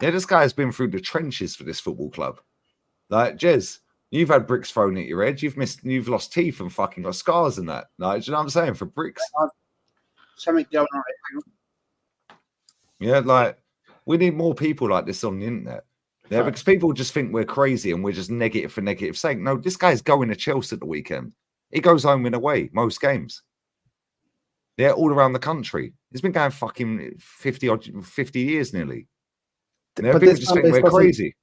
Yeah, this guy has been through the trenches for this football club. Like, Jez, you've had bricks thrown at your head. You've lost teeth and fucking got scars and that. Like, do you know what I'm saying? For bricks. Something going on. Hang on. Yeah, like we need more people like this on the internet. Yeah, because people just think we're crazy and we're just negative for negative sake. No, this guy's going to Chelsea at the weekend. He goes home and away most games. Yeah, all around the country. He's been going fucking 50 years nearly. Yeah, But people this just fan think we're base doesn't- crazy.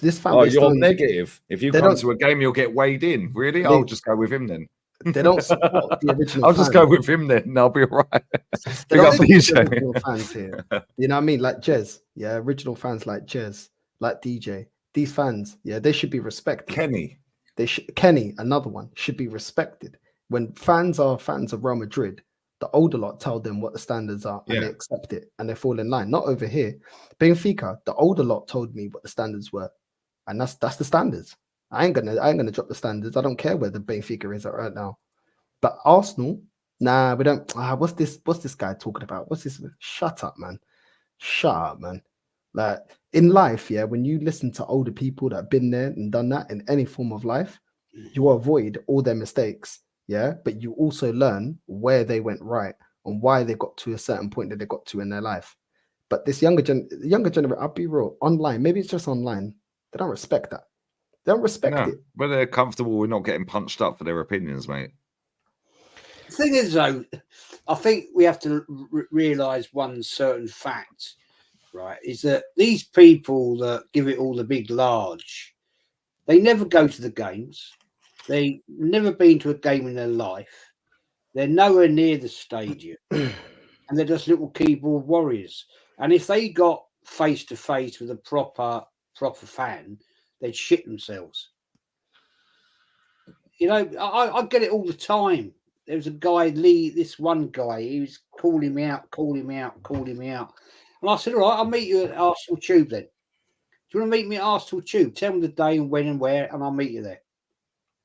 This fan Oh, base you're don't- negative. If you they come don't- to a game, you'll get weighed in. Really? They- I'll just go with him then. They don't support the original. I'll just fans. go with him then. And I'll be all right. They Big don't up support DJ. the original fans here. You know what I mean? Like Jez, yeah, original fans like Jez, like DJ. These fans, yeah, they should be respected. Kenny. Kenny, another one, should be respected. When fans are fans of Real Madrid, the older lot tell them what the standards are and Yeah. they accept it and they fall in line. Not over here. Benfica, the older lot told me what the standards were, and that's the standards. I ain't gonna drop the standards. I don't care where the Benfica is at right now. But Arsenal, nah, we don't. What's this guy talking about? What's this? Shut up, man. Shut up, man. Like in life, yeah, when you listen to older people that have been there and done that in any form of life, you avoid all their mistakes, yeah, but you also learn where they went right and why they got to a certain point that they got to in their life. But this younger generation, I'll be real, online, maybe it's just online, they don't respect that. They don't respect No, it. but they're comfortable with not getting punched up for their opinions, mate. The thing is, though, I think we have to realise one certain fact, right? Is that these people that give it all the big large, they never go to the games. They never been to a game in their life. They're nowhere near the stadium, and they're just little keyboard warriors. And if they got face to face with a proper fan, they'd shit themselves. You know, I get it all the time. There was a guy, Lee, this one guy, he was calling me out. And I said, all right, I'll meet you at Arsenal Tube then. Do you want to meet me at Arsenal Tube? Tell me the day and when and where, and I'll meet you there.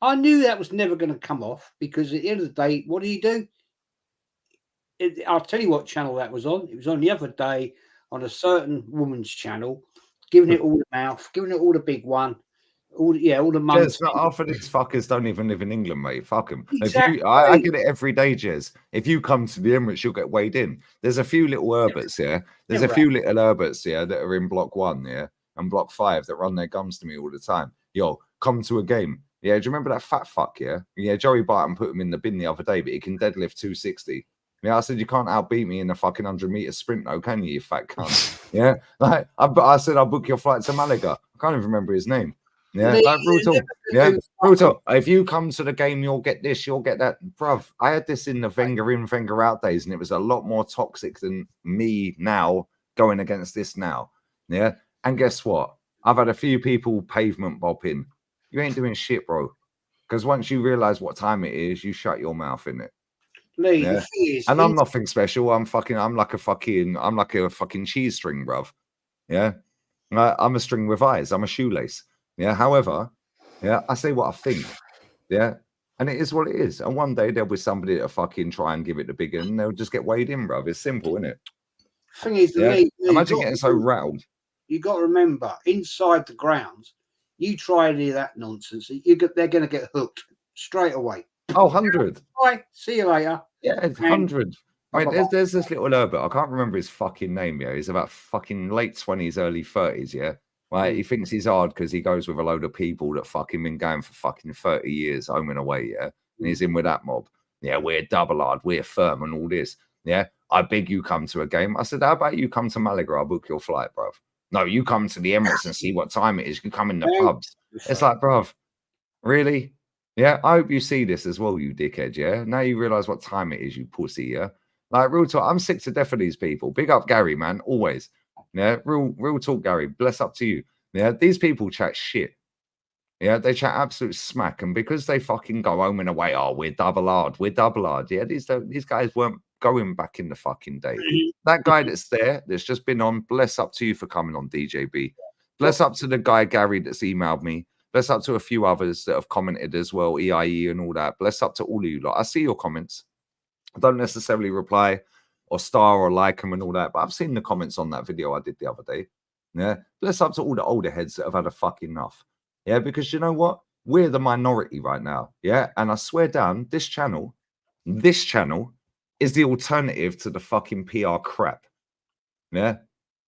I knew that was never going to come off because at the end of the day, what did he do? I'll tell you what channel that was on. It was on the other day on a certain woman's channel, giving it all the mouth, giving it all the big one. All the money. Jez, not half of these fuckers don't even live in England, mate. Fuck them. Exactly. I get it every day, Jez. If you come to the Emirates, you'll get weighed in. There's a few little Herberts, yeah. There's a few little Herberts, yeah, that are in block 1, yeah, and block 5 that run their gums to me all the time. Yo, come to a game. Yeah, do you remember that fat fuck, yeah? Yeah, Joey Barton put him in the bin the other day, but he can deadlift 260. Yeah, I said, you can't outbeat me in a fucking 100-meter sprint, though, can you fat cunt? Yeah, like, I said, I'll book your flight to Malaga. I can't even remember his name. Yeah, like real talk. Yeah, real talk. If you come to the game, you'll get this, you'll get that. Bruv, I had this in the Wenger in, Wenger out days, and it was a lot more toxic than me now going against this now. Yeah, and guess what? I've had a few people pavement bopping. You ain't doing shit, bro. Because once you realize what time it is, you shut your mouth in it. Lee, Yeah. the thing is, And I'm nothing special. I'm like a fucking cheese string, bruv. Yeah. I'm a string with eyes. I'm a shoelace. Yeah. However, yeah, I say what I think. Yeah. And it is what it is. And one day there'll be somebody that'll fucking try and give it the big one, and they'll just get weighed in, bruv. It's simple, isn't it? Thing is, Yeah. Lee, Imagine getting so rattled. You got to remember, inside the grounds, you try any of that nonsense, they're going to get hooked straight away. Oh, 100. Bye. See you later. Yeah, it's 100. I mean, there's this little Herbert. I can't remember his fucking name. Yeah, he's about fucking late 20s, early 30s. Yeah, right. He thinks he's hard because he goes with a load of people that fucking been going for fucking 30 years, home and away. Yeah, and he's in with that mob. Yeah, we're double hard, we're firm, and all this. Yeah, I beg you come to a game. I said, how about you come to Malaga? I'll book your flight, bruv. No, you come to the Emirates and see what time it is. You come in the pubs. It's like, bruv, really? Yeah, I hope you see this as well, you dickhead. Yeah, now you realize what time it is, you pussy. Yeah, like real talk. I'm sick to death of these people. Big up Gary, man, always. Yeah, real talk, Gary. Bless up to you. Yeah, these people chat shit. Yeah, they chat absolute smack, and because they fucking go home and away, oh, we're double hard. Yeah, these guys weren't going back in the fucking day. That guy that's there, that's just been on. Bless up to you for coming on, DJB. Bless up to the guy Gary that's emailed me. Bless up to a few others that have commented as well, EIE and all that. Bless up to all of you lot. I see your comments. I don't necessarily reply or star or like them and all that, but I've seen the comments on that video I did the other day. Yeah. Bless up to all the older heads that have had a fucking enough. Yeah, because you know what? We're the minority right now. Yeah. And I swear down, this channel is the alternative to the fucking PR crap. Yeah.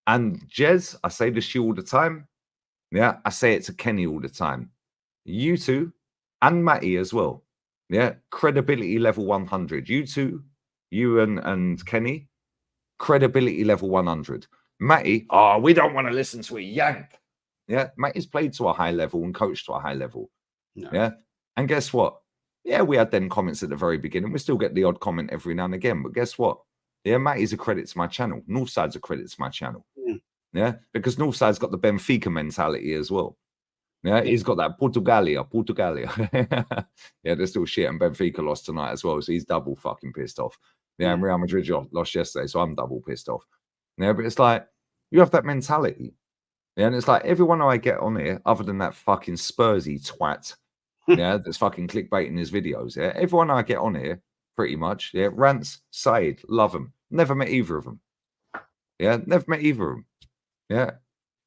And Jez, I say this to you all the time. Yeah, I say it to Kenny all the time. You two and Matty as well. Yeah, credibility level 100. You two, you and Kenny, credibility level 100. Matty, oh, we don't want to listen to a yank. Yeah, Matty's played to a high level and coached to a high level. No. Yeah, and guess what? Yeah, we had them comments at the very beginning. We still get the odd comment every now and again, but guess what? Yeah, Matty's a credit to my channel. Northside's a credit to my channel. Yeah, because Northside's got the Benfica mentality as well. Yeah, he's got that Portugalia. Yeah, they're still shit, and Benfica lost tonight as well, so he's double fucking pissed off. Yeah, and Real Madrid lost yesterday, so I'm double pissed off. Yeah, but it's like, you have that mentality. Yeah, and it's like, everyone I get on here, other than that fucking Spursy twat, yeah, that's fucking clickbaiting his videos, yeah, everyone I get on here, pretty much, yeah, Rants, Said, love them. Never met either of them. Yeah, never met either of them. Yeah,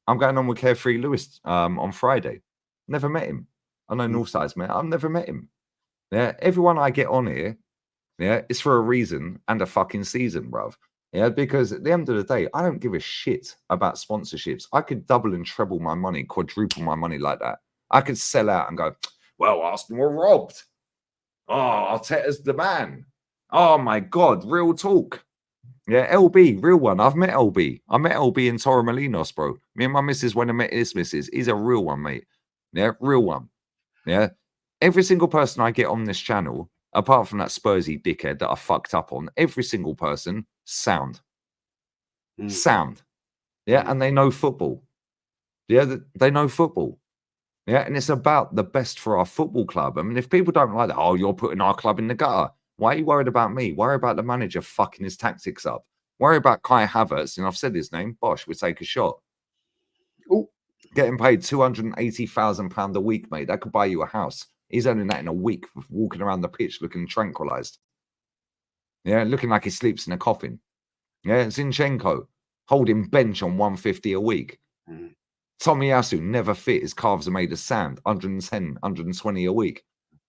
I'm going on with Carefree Lewis on Friday. Never met him. I know Northside's met. I've never met him. Yeah, everyone I get on here, yeah, it's for a reason and a fucking season, bruv. Yeah, because at the end of the day, I don't give a shit about sponsorships. I could double and treble my money, quadruple my money like that. I could sell out and go, well, Arsenal were robbed. Oh, Arteta's the man. Oh my God, real talk. Yeah, LB, real one. I've met LB. I met LB in Torremolinos, bro. Me and my missus went and met his missus. He's a real one, mate. Yeah, real one. Yeah. Every single person I get on this channel, apart from that Spursy dickhead that I fucked up on, every single person, sound. Sound. Yeah, and they know football. Yeah, they know football. Yeah, and it's about the best for our football club. I mean, if people don't like that, oh, you're putting our club in the gutter. Why are you worried about me? Worry about the manager fucking his tactics up. Worry about Kai Havertz, and I've said his name. Bosh, we take a shot. Ooh. Getting paid £280,000 a week, mate. That could buy you a house. He's earning that in a week, walking around the pitch looking tranquilized. Yeah, looking like he sleeps in a coffin. Yeah, Zinchenko holding bench on 150 a week. Tomiyasu never fit. His calves are made of sand. 110, 120 a week.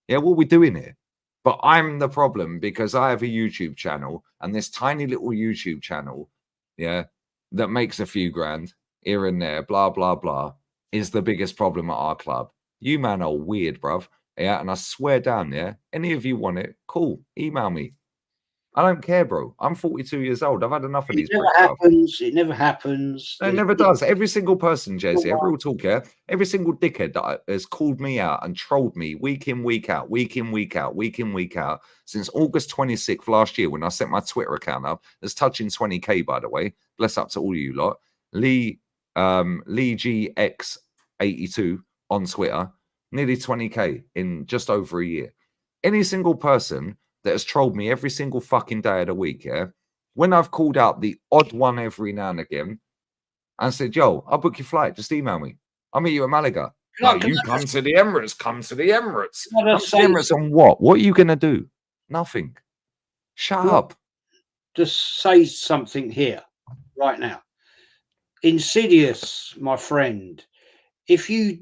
Yeah, what are we doing here? But I'm the problem because I have a YouTube channel, and this tiny little YouTube channel, yeah, that makes a few grand here and there, blah, blah, blah, is the biggest problem at our club. You man are weird, bruv. Yeah, and I swear down, yeah, any of you want it, cool, email me. I don't care, bro. I'm 42 years old. I've had enough of these. It never happens. It never does. Every single person, Jez, yeah, real talk, yeah. Every single dickhead that has called me out and trolled me week in, week out, week in, week out, week in, week out, since August 26th last year when I set my Twitter account up, that's touching 20K, by the way. Bless up to all you lot. Lee GX82 on Twitter, nearly 20K in just over a year. Any single person that has trolled me every single fucking day of the week, yeah, when I've called out the odd one every now and again and said, yo, I'll book your flight, just email me. I'll meet you at Malaga. No, Can you I come just- to the Emirates. Come to the Emirates. Can I Come just to the say- Emirates on what? What are you going to do? Nothing. Shut Well, up. just say something here right now. Insidious, my friend. If you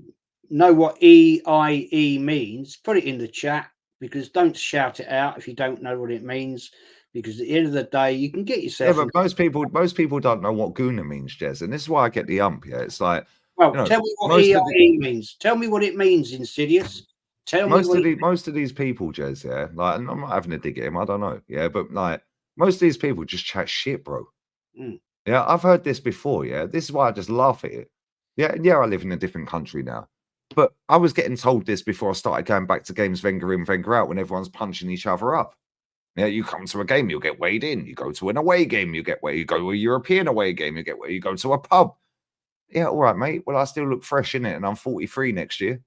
know what EIE means, put it in the chat, because don't shout it out if you don't know what it means, because at the end of the day you can get Yeah, yourself but most people don't know what Guna means, Jez, and this is why I get the ump. Yeah, it's like, well, you know, tell me what most of EIE means. Tell me what it means, Insidious. Tell me what most of these people, Jez, yeah, like, and I'm not having a dig at him, I don't know, yeah, but like most of these people just chat shit, bro. Mm. Yeah, I've heard this before. Yeah, this is why I just laugh at it. Yeah, yeah, I live in a different country now, but I was getting told this before I started going back to games Wenger in, Wenger out, when everyone's punching each other up. Yeah, you come to a game, you'll get weighed in. You go to an away game, you get weighed. You go to a European away game, you get weighed. You go to a pub. Yeah, all right, mate. Well, I still look fresh in it, and I'm 43 next year.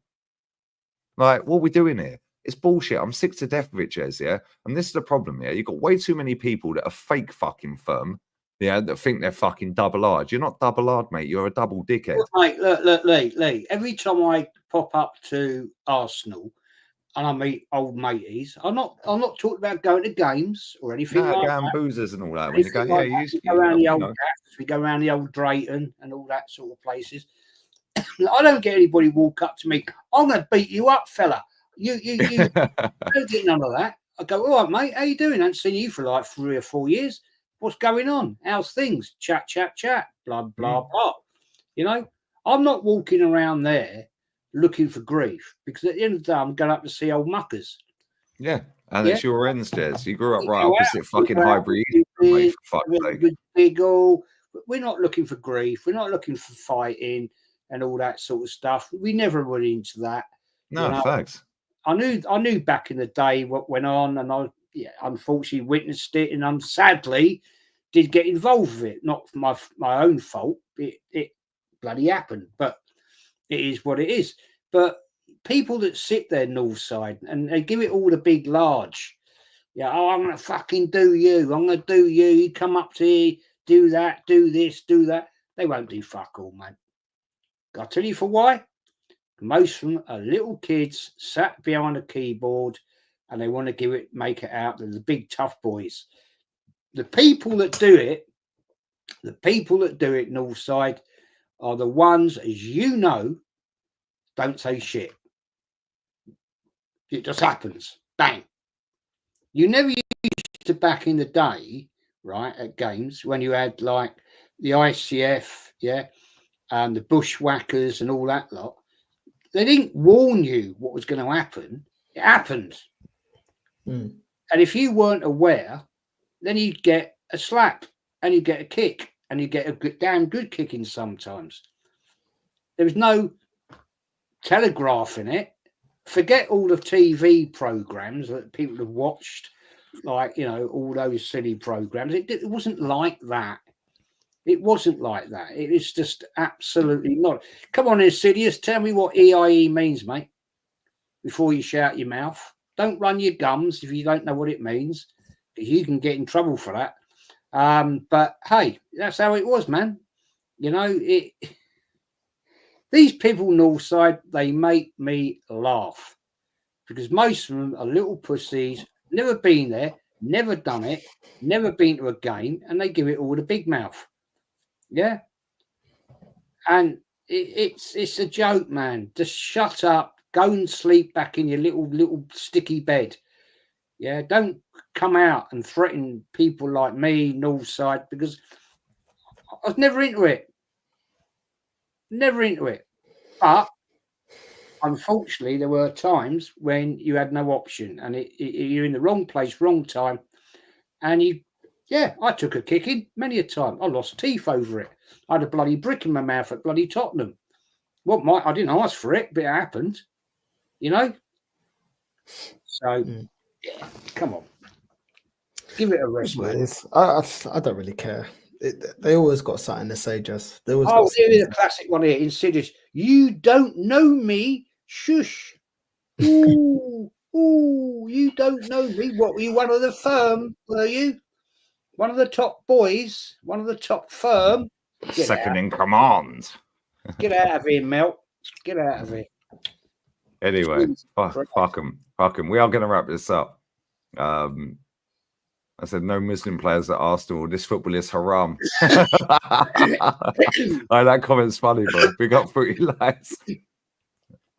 Like, what are we doing here? It's bullshit. I'm sick to death of it, Jez, yeah? And this is the problem, yeah? You've got way too many people that are fake fucking firm, yeah, that think they're fucking double-R. You're not double-R, mate. You're a double dickhead. Mate, look, Lee. Every time I pop up to Arsenal and I meet old mateys, I'm not talking about going to games or anything Nah, like going that. boozers and all that. When you go, Anything yeah, like that. you We go around the old know. Gaffs, we go around the old Drayton and all that sort of places. I don't get anybody walk up to me. I'm going to beat you up, fella. You don't get none of that. I go, all right, mate. How you doing? I haven't seen you for like 3 or 4 years. What's going on? How's things? Chat. Blah blah blah. You know, I'm not walking around there looking for grief, because at the end of the day, I'm going up to see old muckers. Yeah, and it's your ends, Jez. You grew up We right go opposite out, fucking we go out, Highbury, we do mate, this, for fuck's we have a sake. good giggle. We're not looking for grief. We're not looking for fighting and all that sort of stuff. We never went into that. No, you know? facts. I knew back in the day what went on, and I unfortunately witnessed it, and I sadly did get involved with it. Not for my own fault. It bloody happened, but it is what it is. But people that sit there north side and they give it all the big large. Yeah, oh, I'm gonna fucking do you. I'm gonna do you. You come up to here, do that, do this, do that. They won't do fuck all, man. I'll tell you for why. Most of them are little kids sat behind a keyboard and they want to make it out. They're the big tough boys. The people that do it north side are the ones, as you know, don't say shit. It just happens. Bang. You never used to back in the day, right, at games when you had like the ICF, yeah, and the bushwhackers and all that lot. They didn't warn you what was going to happen. It happened. And if you weren't aware, then you'd get a slap and you get a kick and you get a damn good kicking sometimes. There was no telegraphing it. Forget all the TV programs that people have watched, like, all those silly programs. It wasn't like that. It wasn't like that. It is just absolutely not. Come on, Insidious, tell me what EIE means, mate, before you shout your mouth. Don't run your gums if you don't know what it means, because you can get in trouble for that. But hey, that's how it was, man. These people Northside, they make me laugh, because most of them are little pussies, never been there, never done it, never been to a game, and they give it all the big mouth. Yeah. And it's a joke, man. Just shut up, go and sleep back in your little sticky bed. Yeah, don't come out and threaten people like me, Northside, because I was never into it. But unfortunately, there were times when you had no option, and you're in the wrong place, wrong time, and I took a kicking many a time. I lost teeth over it. I had a bloody brick in my mouth at bloody Tottenham. I didn't ask for it, but it happened. So, yeah, come on. Give it a rest, man. I don't really care. They always got something to say, Jess. They always Oh, here's a classic one here. Insidious. You don't know me. Shush. Ooh, you don't know me. What, were you one of the firm? Were you? One of the top boys? One of the top firm? Second in command. Get out of here, Mel. Get out of here. Anyway, fuck them. We are going to wrap this up. I said no Muslim players at Arsenal. This football is haram. That comment's funny, bro. Big up Footy Lights.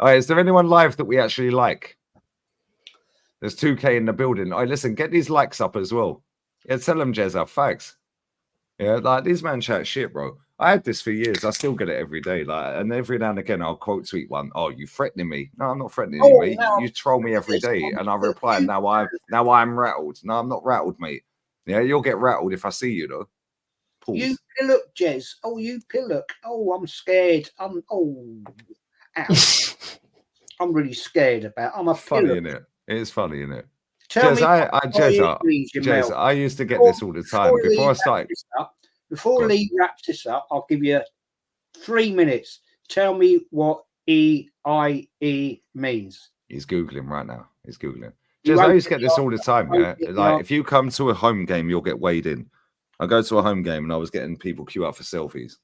All right, is there anyone live that we actually like? There's 2K in the building. All right, listen, get these likes up as well. Yeah, tell them, Jezza, facts. Yeah, like these man chat shit, bro. I had this for years. I still get it every day. Like, and every now and again, I'll quote tweet one. Oh, you threatening me? No, I'm not threatening you, mate. No. You troll me every day, and I reply. Now I'm rattled. No, I'm not rattled, mate. Yeah, you'll get rattled if I see you, though. Pause. You pillock, Jez. Oh, you pillock. Oh, I'm scared. Ow. I'm really scared about. I'm a funny, pillock. innit? It is funny, innit? Tell me, Jez, I used to get this all the time before I started. Before Lee wraps this up, I'll give you 3 minutes. Tell me what EIE means. He's Googling right now. He's Googling. Jez, I used to get this all the time, yeah? Like, if you come to a home game, you'll get weighed in. I go to a home game and I was getting people queue up for selfies.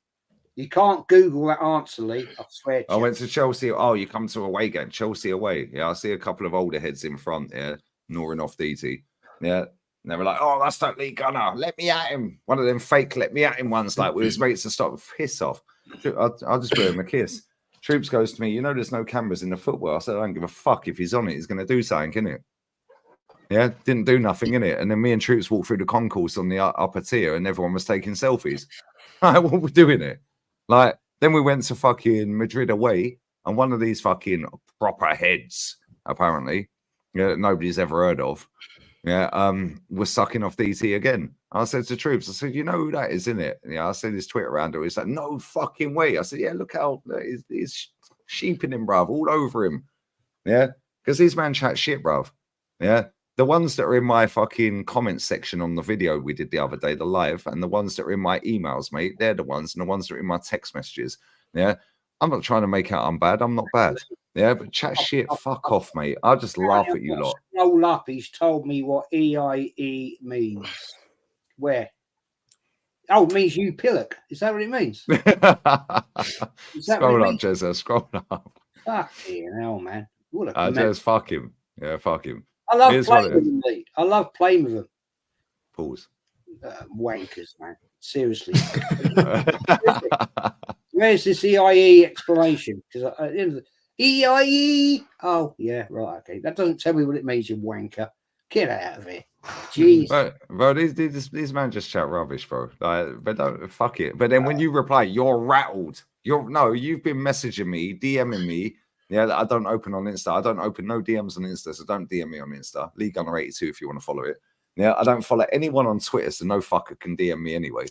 You can't Google that answer, Lee. I swear to you. I went to Chelsea. Oh, you come to a away game. Chelsea away. Yeah, I see a couple of older heads in front, yeah, gnawing off DT. Yeah. And they were like, oh, that's that Lee Gunner. Let me at him. One of them fake let me at him ones, like with his mates to stop. Piss off. I'll just give him a kiss. Troops goes to me, you know, there's no cameras in the football. I said, I don't give a fuck if he's on it. He's going to do something, innit? Yeah, didn't do nothing, innit? And then me and Troops walked through the concourse on the upper tier and everyone was taking selfies. Like, what we're doing it? Like, then we went to fucking Madrid away and one of these fucking proper heads, apparently, yeah, that nobody's ever heard of, yeah, was sucking off DT again. I said to Troops, I said, you know who that is, innit? Yeah, I said his Twitter handle. He's like, no fucking way. I said, yeah, look how he's sheeping him, bruv, all over him. Yeah, because these man chat shit, bruv. Yeah, the ones that are in my fucking comments section on the video we did the other day, the live, and the ones that are in my emails, mate, they're the ones, and the ones that are in my text messages. Yeah, I'm not trying to make out I'm bad. I'm not bad. Yeah, but chat shit, fuck off, mate. I'll just laugh at you lot. Scroll up. He's told me what EIE means. Where? Oh, it means you pillock. Is that what it means? Scroll up, Jezza. Scroll up. Fucking hell, man. Jez, fuck him. Yeah, fuck him. I love playing with them, Lee. I love playing with them. Pause. Wankers, man. Seriously. Where's this EIE explanation? Because at the end of the EIE. Oh, yeah, right. Okay. That doesn't tell me what it means, you wanker. Get out of it. Jeez. Bro, these man just chat rubbish, bro. Like, but don't fuck it. But then when you reply, you're rattled. You've been messaging me, DMing me. Yeah, I don't open on Insta. I don't open no DMs on Insta, so don't DM me on Insta. Lee Gunner 82 if you want to follow it. Yeah, I don't follow anyone on Twitter, so no fucker can DM me anyway.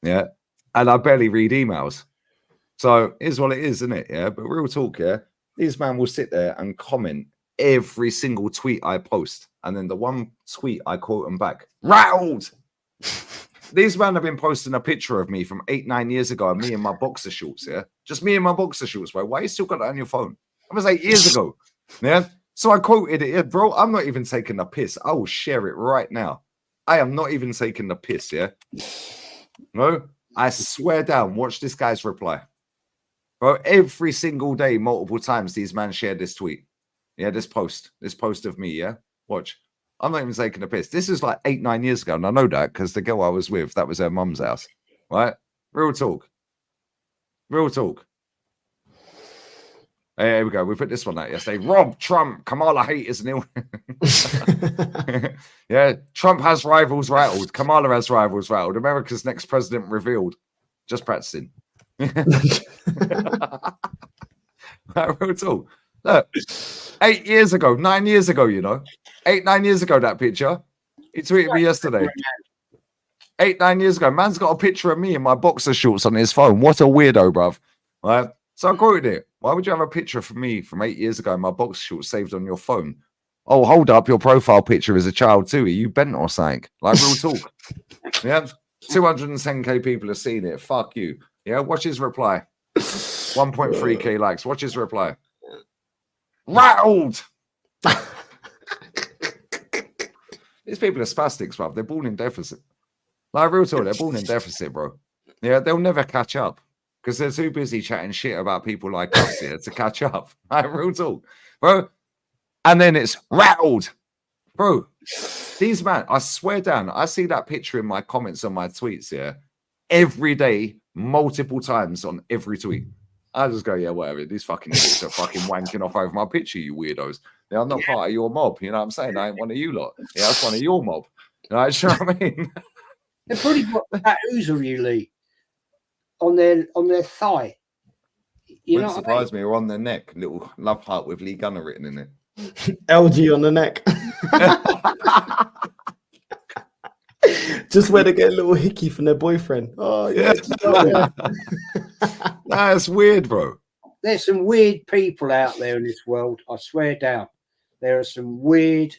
Yeah, and I barely read emails. So here's what it is, isn't it? Yeah, but real talk, yeah. These man will sit there and comment every single tweet I post, and then the one tweet I quote them back. Rattled. These men have been posting a picture of me from 8-9 years ago, and me in my boxer shorts. Yeah, just me in my boxer shorts, bro. Why you still got that on your phone? That was 8 years ago. Yeah. So I quoted it, yeah, bro. I'm not even taking the piss. I will share it right now. I am not even taking the piss. Yeah. No, I swear down. Watch this guy's reply. Bro, every single day, multiple times, these men share this tweet. Yeah, this post of me. Yeah, watch. I'm not even taking a piss. This is like 8-9 years ago, and I know that because the girl I was with, that was her mum's house. Right? Real talk. Real talk. Hey, here we go. We put this one out yesterday. Rob, Trump, Kamala haters nil. Yeah, Trump has rivals rattled. Kamala has rivals rattled. America's next president revealed. Just practicing. Real talk. Look, 8 years ago, 9 years ago, you know, 8-9 years ago, that picture. He tweeted me yesterday. 8-9 years ago, man's got a picture of me in my boxer shorts on his phone. What a weirdo, bruv. Right? So I quoted it. Why would you have a picture of me from 8 years ago in my boxer shorts saved on your phone? Oh, hold up. Your profile picture is a child too. Are you bent or something? Like real talk. Yeah. 210k people have seen it. Fuck you. Yeah. Watch his reply. 1.3k likes. Watch his reply. Rattled. These people are spastics, bruv. They're born in deficit. Like real talk, they're born in deficit, bro. Yeah, they'll never catch up because they're too busy chatting shit about people like us here to catch up. Like, real talk, bro. And then it's rattled, bro. These man, I swear down, I see that picture in my comments on my tweets here every day, multiple times on every tweet. I just go, yeah, whatever. These fucking idiots are fucking wanking off over my picture, you weirdos. Yeah, I'm not part of your mob. You know what I'm saying? I ain't one of you lot. Yeah, that's one of your mob. You know what I mean? They've probably got tattoos of you, Lee, on their thigh. You know Wouldn't surprise me, or on their neck, little love heart with Lee Gunner written in it. LG on the neck. Just where they get a little hickey from their boyfriend. Oh yeah. That's weird, bro. There's some weird people out there in this world. I swear down. There are some weird.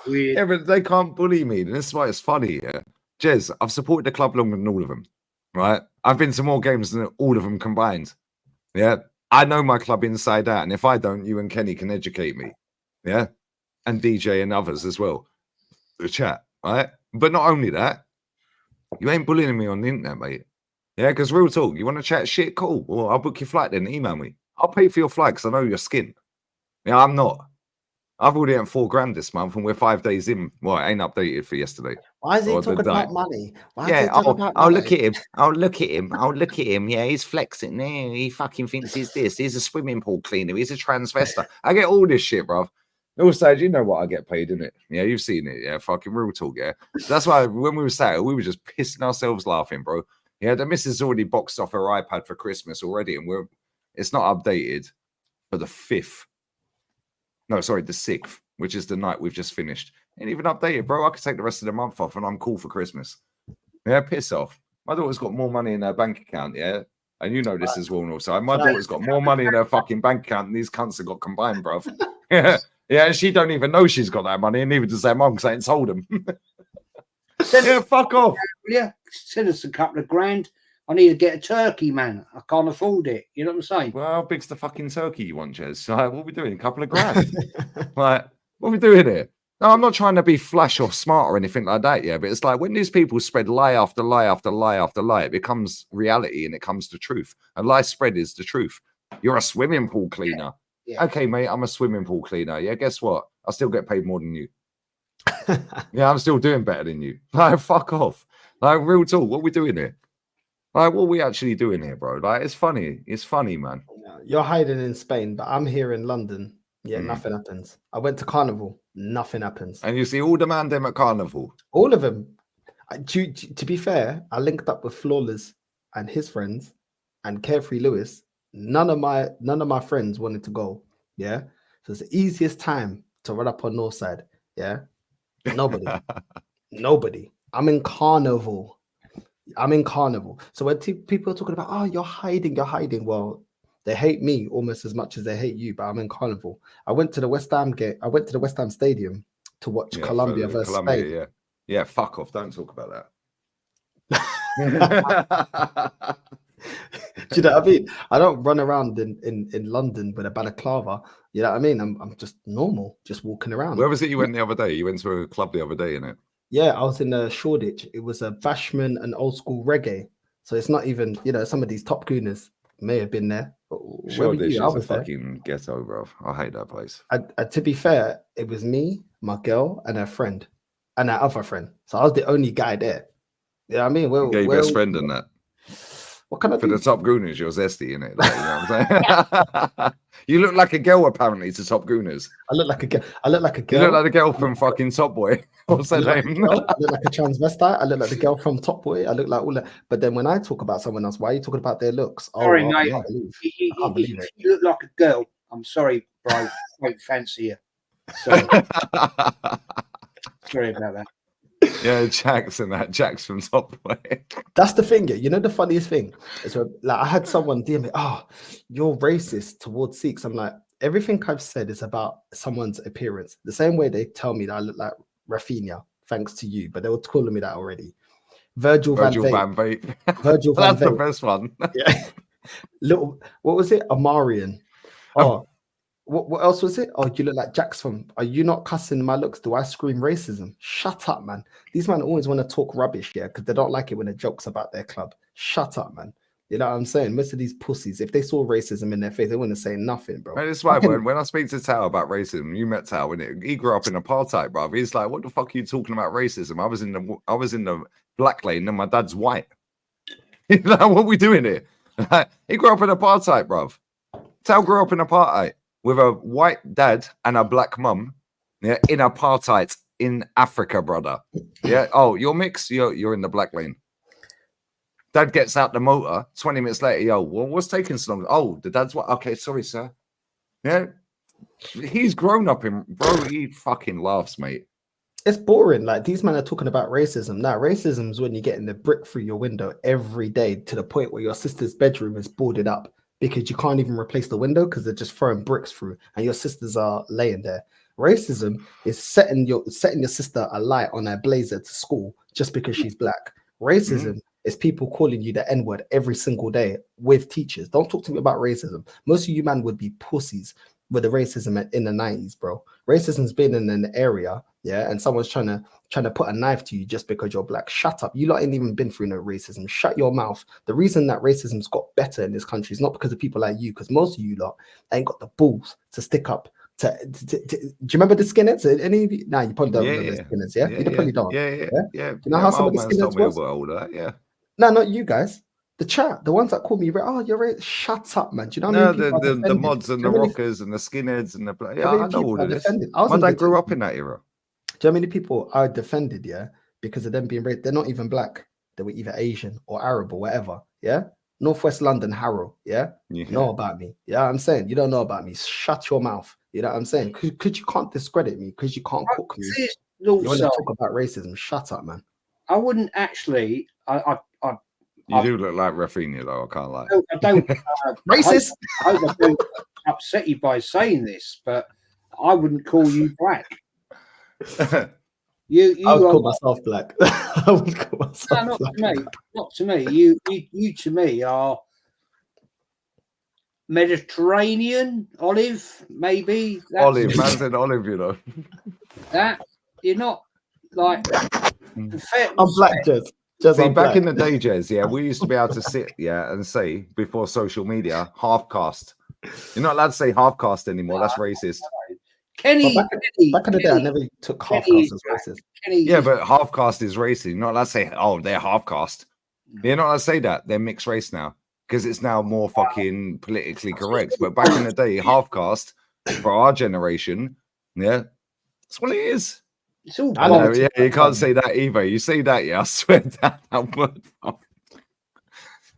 Yeah, but they can't bully me. And this is why it's funny. Yeah, Jez, I've supported the club longer than all of them. Right? I've been to more games than all of them combined. Yeah, I know my club inside out, and if I don't, you and Kenny can educate me. Yeah, and DJ and others as well. The chat, right? But not only that, you ain't bullying me on the internet, mate. Yeah, because real talk, you want to chat shit? Cool. Well, I'll book your flight then. Email me. I'll pay for your flight because I know your skin. Yeah, I'm not. I've already earned $4,000 this month, and we're 5 days in. Well, it ain't updated for yesterday. Why is he Or the talking about night. money? Why is Yeah, he talking about oh, money? look at him. Oh, look at him. Oh, look at him. Yeah, he's flexing there. He fucking thinks he's this. He's a swimming pool cleaner. He's a transvestite. I get all this shit, bruv. Also, you know what I get paid, innit? Yeah, you've seen it. Yeah, fucking real talk, yeah. That's why when we were sat, we were just pissing ourselves laughing, bro. Yeah, the missus already boxed off her iPad for Christmas already, and it's not updated for the 5th. No, sorry, the 6th, which is the night we've just finished. Ain't even updated, bro. I could take the rest of the month off and I'm cool for Christmas. Yeah, piss off. My daughter's got more money in her bank account, yeah? And you know this as well, also. My daughter's got more money in her fucking bank account than these cunts have got combined, bro. Yeah, yeah, she don't even know she's got that money, and neither does their mum because I ain't told them. Yeah, fuck off. Yeah, send us a couple of grand. I need to get a turkey, man. I can't afford it. You know what I'm saying? Well, how big's the fucking turkey you want, Jez? Like, what are we doing? A couple of grand? Like, what are we doing here? No, I'm not trying to be flash or smart or anything like that, yeah. But it's like when these people spread lie after lie after lie after lie, it becomes reality and it comes to truth. And lie spread is the truth. You're a swimming pool cleaner. Yeah. Okay, mate, I'm a swimming pool cleaner. Yeah, guess what? I still get paid more than you. Yeah, I'm still doing better than you. Like, fuck off. Like, real talk, what are we doing here? Like, what are we actually doing here, bro? Like, it's funny. It's funny, man. You're hiding in Spain, but I'm here in London. Yeah, nothing happens. I went to Carnival. Nothing happens. And you see all the man them at Carnival. All of them. To be fair, I linked up with Flawless and his friends and Carefree Lewis. None of my friends wanted to go. Yeah. So it's the easiest time to run up on Northside. Yeah. Nobody. Nobody. I'm in Carnival. So when people are talking about, oh, you're hiding. Well, they hate me almost as much as they hate you, but I'm in Carnival. I went to the West Ham game. I went to the West Ham Stadium to watch Colombia versus Spain. Yeah. Yeah, fuck off. Don't talk about that. Do you know what I mean? I don't run around in London with a balaclava. You know what I mean? I'm just normal, just walking around. Where was it you went the other day? You went to a club the other day, innit? Yeah, I was in Shoreditch. It was a Bashman and old school reggae. So it's not even, some of these top gooners may have been there. Shoreditch is a fucking ghetto, bro. I hate that place. To be fair, it was me, my girl, and her friend, and her other friend. So I was the only guy there. You know what I mean? Well, your best friend and that. What kind of for the top gooners? You're zesty, innit? Like, you know what I'm saying? You look like a girl, apparently, to top gooners. I look like a girl. You look like the girl from fucking Top Boy. What's that name? I look like a transvestite. I look like the girl from Top Boy. I look like all that. But then when I talk about someone else, why are you talking about their looks? Sorry, mate. I can't believe it. You look like a girl. I'm sorry, bro. I don't fancy you. Sorry. Sorry about that. Yeah, Jax from Top Boy. That's the thing. You know the funniest thing is when, like, I had someone DM me, "Oh, you're racist towards Sikhs." I'm like, everything I've said is about someone's appearance. The same way they tell me that I look like Rafinha, thanks to you, but they were calling me that already. Virgil van Vape. Virgil van Vape. That's the best one. Yeah. What was it? Amarian. Oh. What else was it? Oh, you look like Jax from. Are you not cussing my looks? Do I scream racism? Shut up, man. These men always want to talk rubbish, yeah, because they don't like it when it jokes about their club. Shut up, man. You know what I'm saying? Most of these pussies, if they saw racism in their face, they wouldn't say nothing, bro. And it's why when I speak to Tao about racism, you met Tao, and he grew up in apartheid, bro. He's like, "What the fuck are you talking about racism? I was in the black lane, and my dad's white. You know what we doing here?" He grew up in apartheid, bro. Tao grew up in apartheid with a white dad and a black mum. Yeah, in apartheid in Africa, brother. Yeah. Oh, you're mixed. You're in the black lane. Dad gets out the motor. 20 minutes later, yo, well, what's taking so long? Oh, the dad's what? Okay, sorry, sir. Yeah, he's grown up in, bro. He fucking laughs, mate. It's boring. Like, these men are talking about racism. Now, racism is when you're getting the brick through your window every day to the point where your sister's bedroom is boarded up because you can't even replace the window because they're just throwing bricks through and your sisters are laying there. Racism is setting your sister a light on her blazer to school just because she's black. Racism is people calling you the N-word every single day with teachers. Don't talk to me about racism. Most of you man would be pussies with the racism in the 90s, bro. Racism's been in an area, yeah, and someone's trying to put a knife to you just because you're black. Shut up. You lot ain't even been through no racism. Shut your mouth. The reason that racism's got better in this country is not because of people like you, because most of you lot ain't got the balls to stick up. Do you remember the skinheads? Any of you? Nah, you probably don't remember the skinheads, yeah? You probably don't. Yeah. Do you know how some of the skinheads was? All that, yeah. No, not you guys. The chat, the ones that call me, oh, you're right. Shut up, man. Do you know how many people the mods and the rockers and the skinheads and the I know all of this. My dad grew up in that era. Do you know how many people I defended, yeah, because of them being raised? They're not even black. They were either Asian or Arab or whatever, yeah? Northwest London, Harrow, yeah? You know about me. Yeah, I'm saying, you don't know about me. Shut your mouth. You know what I'm saying? Because you can't discredit me, because you can't cook me. You want to talk about racism. Shut up, man. I wouldn't actually. You do look like Rafinha, though. I can't lie. I don't. Racist. I hope I don't upset you by saying this, but I wouldn't call you black. I would call myself black. I would call myself not black. to me. Not to me. You to me are Mediterranean, olive, maybe. Olive, man said olive, you know. That you're not like. I'm black, Jez. See, back in the day, Jez, yeah, we used to be able to sit, yeah, and say before social media, half caste. You're not allowed to say half caste anymore. That's racist. Kenny, back in the day, I never took half caste as racist. Yeah, but half caste is racist. You're not allowed to say, oh, they're half caste. You're not allowed to say that. They're mixed race now because it's now more fucking politically correct. But back in the day, half caste for our generation, yeah, that's what it is. It's all I know, yeah, you can't say that either. You say that, yeah, I swear down that word.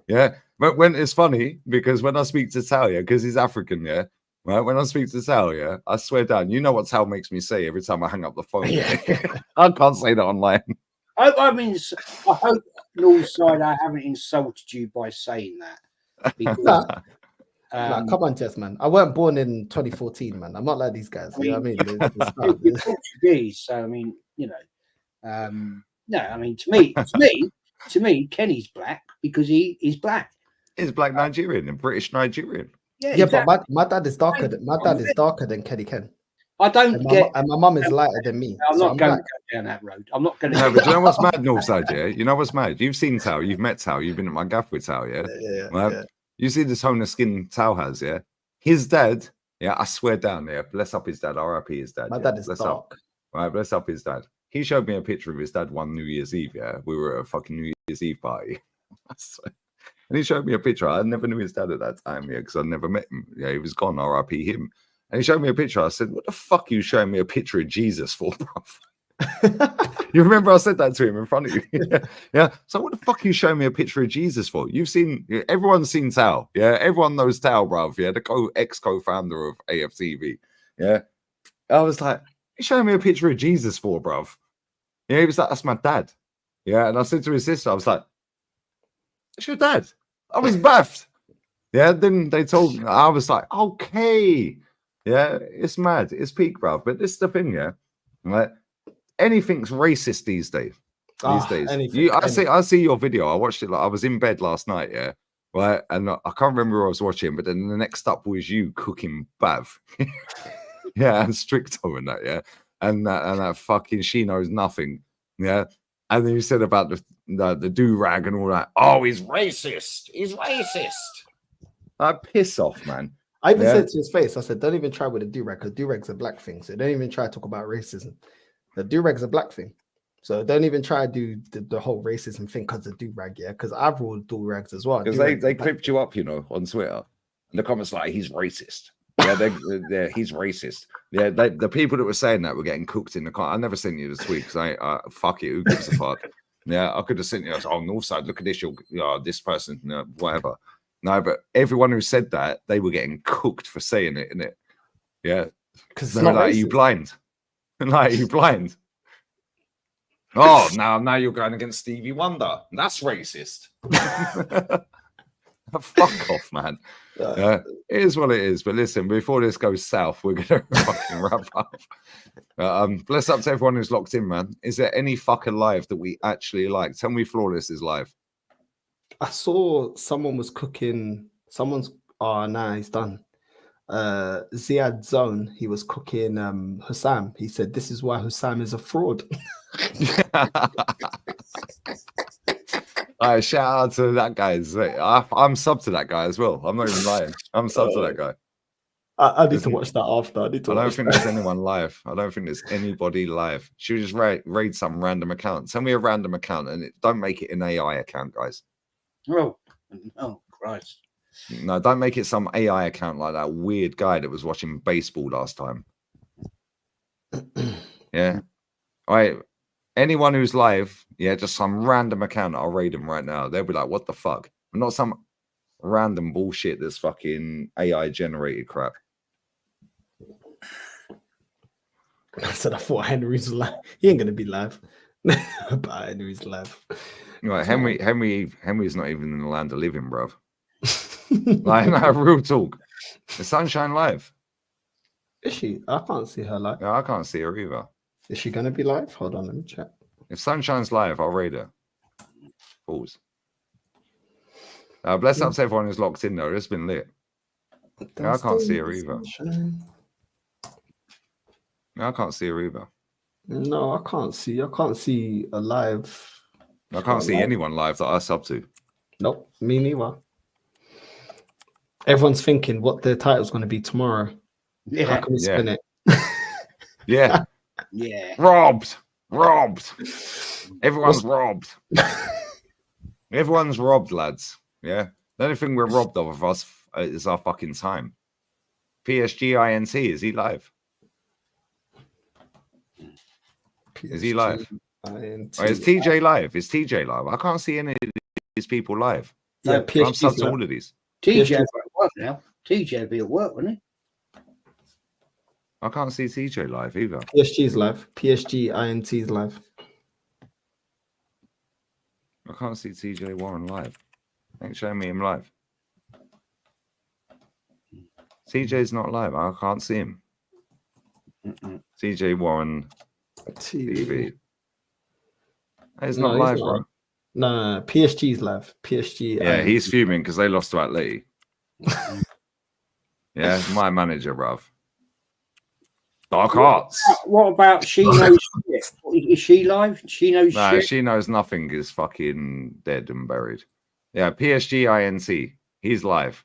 Yeah, but when it's funny because when I speak to Talia, because he's African, yeah, right. When I speak to Talia, I swear down, you know what Tal makes me say every time I hang up the phone. Yeah. I can't say that online. I mean, I hope Northside I haven't insulted you by saying that. Because, Nah, come on, Jess, man. I weren't born in 2014, man. I'm not like these guys. You know what I mean? You're Portuguese, so I mean, you know, no, I mean, to me, Kenny's black because he is black. He's black Nigerian and British Nigerian. Yeah, exactly. But my dad is darker. My dad is darker than Kenny Ken. I don't and my mum is lighter than me. I'm not going to go down that road. I'm not going to. No, but you know what's mad, Northside? Yeah, you know what's mad? You've seen Tal, you've met Tal, you've been at my gaff with Tal, yeah. Yeah. You see this tone of skin Tal has, yeah? His dad, yeah, I swear down there, bless up his dad, RIP his dad. My dad is dark. Right, bless up his dad. He showed me a picture of his dad one New Year's Eve, yeah? We were at a fucking New Year's Eve party. And he showed me a picture. I never knew his dad at that time, yeah, because I never met him. Yeah, he was gone, RIP him. And he showed me a picture. I said, what the fuck are you showing me a picture of Jesus for, bro? You remember I said that to him in front of you? Yeah. So what the fuck are you showing me a picture of Jesus for? You've seen, everyone's seen Tal. Yeah. Everyone knows Tal, bruv. Yeah. The ex-co-founder of AFTV. Yeah. I was like, you showing me a picture of Jesus for, bruv? Yeah. He was like, that's my dad. Yeah. And I said to his sister, I was like, it's your dad. I was baffed. Yeah. Then they told me, I was like, okay. Yeah. It's mad. It's peak, bruv. But this is the thing, yeah. Right. Anything's racist these days. I see your video. I watched it. Like I was in bed last night, yeah, right, and I can't remember who I was watching. But then the next up was you cooking bav, yeah, and Stricto and that, yeah, and that fucking she knows nothing, yeah. And then you said about the do-rag and all that. Oh, he's racist. He's racist. Piss off, man. I even said to his face, I said, don't even try with a do-rag, because do-rag's a black thing. So don't even try to talk about racism. The do-rag's a black thing. So don't even try to do the whole racism thing because of do-rag, yeah? Because I've ruled do-rags as well. Because they clipped you up, you know, on Twitter. And the comments like, he's racist. Yeah, he's racist. Yeah, the people that were saying that were getting cooked in the car. I never sent you the tweet because fuck it, who gives a fuck? Yeah, I could have sent you, oh, Northside, look at this, this person, whatever. No, but everyone who said that, they were getting cooked for saying it, innit? Yeah. Because they're like, are you blind? Like, are you blind? Oh, now you're going against Stevie Wonder. That's racist. Fuck off, man. It is what it is. But listen, before this goes south, we're gonna fucking wrap up. Bless up to everyone who's locked in, man. Is there any fucker live that we actually like? Tell me Flawless is live. I saw someone was cooking. He's done. Ziad Zone, he was cooking Hussam. He said, this is why Hussam is a fraud. All right, shout out to that guy. I'm sub to that guy as well. I'm not even lying. I'm sub to that guy. I need to watch that after. I don't think there's anyone live. I don't think there's anybody live. Should we just raid some random account? Tell me a random account and don't make it an AI account, guys. Oh, Christ. No, don't make it some AI account like that weird guy that was watching baseball last time. Yeah. All right. Anyone who's live, yeah, just some random account, I'll raid them right now. They'll be like, what the fuck? Not some random bullshit that's fucking AI generated crap. I said, I thought Henry's live. He ain't going to be live. But Henry's live. Right, Henry's not even in the land of living, bruv. Like, no, real talk. The Sunshine live. Is she? I can't see her live. No, I can't see her either. Is she going to be live? Hold on, let me check. If Sunshine's live, I'll raid her. Pause. Bless up to everyone who's locked in, though. It's been lit. Yeah, I can't see her either. No, I can't see her either. No, I can't see. I can't see a live. I can't see anyone live that I sub to. Nope, me neither. Everyone's thinking what their title's going to be tomorrow. Yeah. How can we spin it? Yeah. Yeah. Robbed. Everyone's robbed. Everyone's robbed, lads. Yeah. The only thing we're robbed of us is our fucking time. PSGINT, is he live? Is he live? Or is TJ live? Is TJ live? I can't see any of these people live. Yeah, I'm sub to all of these. TJ at work now. TJ be at work, wouldn't he? I can't see TJ live either. PSG's live. PSGINT's live. I can't see TJ Warren live. Ain't showing me him live. TJ's not live. I can't see him. TJ Warren TV. He's not live, bro. No, PSG's live. PSG. Yeah, he's fuming because they lost to Atleti. Yeah, my manager, bruv. Dark Hearts. What about She Knows Shit? Is she live? She knows shit. She knows nothing is fucking dead and buried. Yeah, PSGINT. He's live.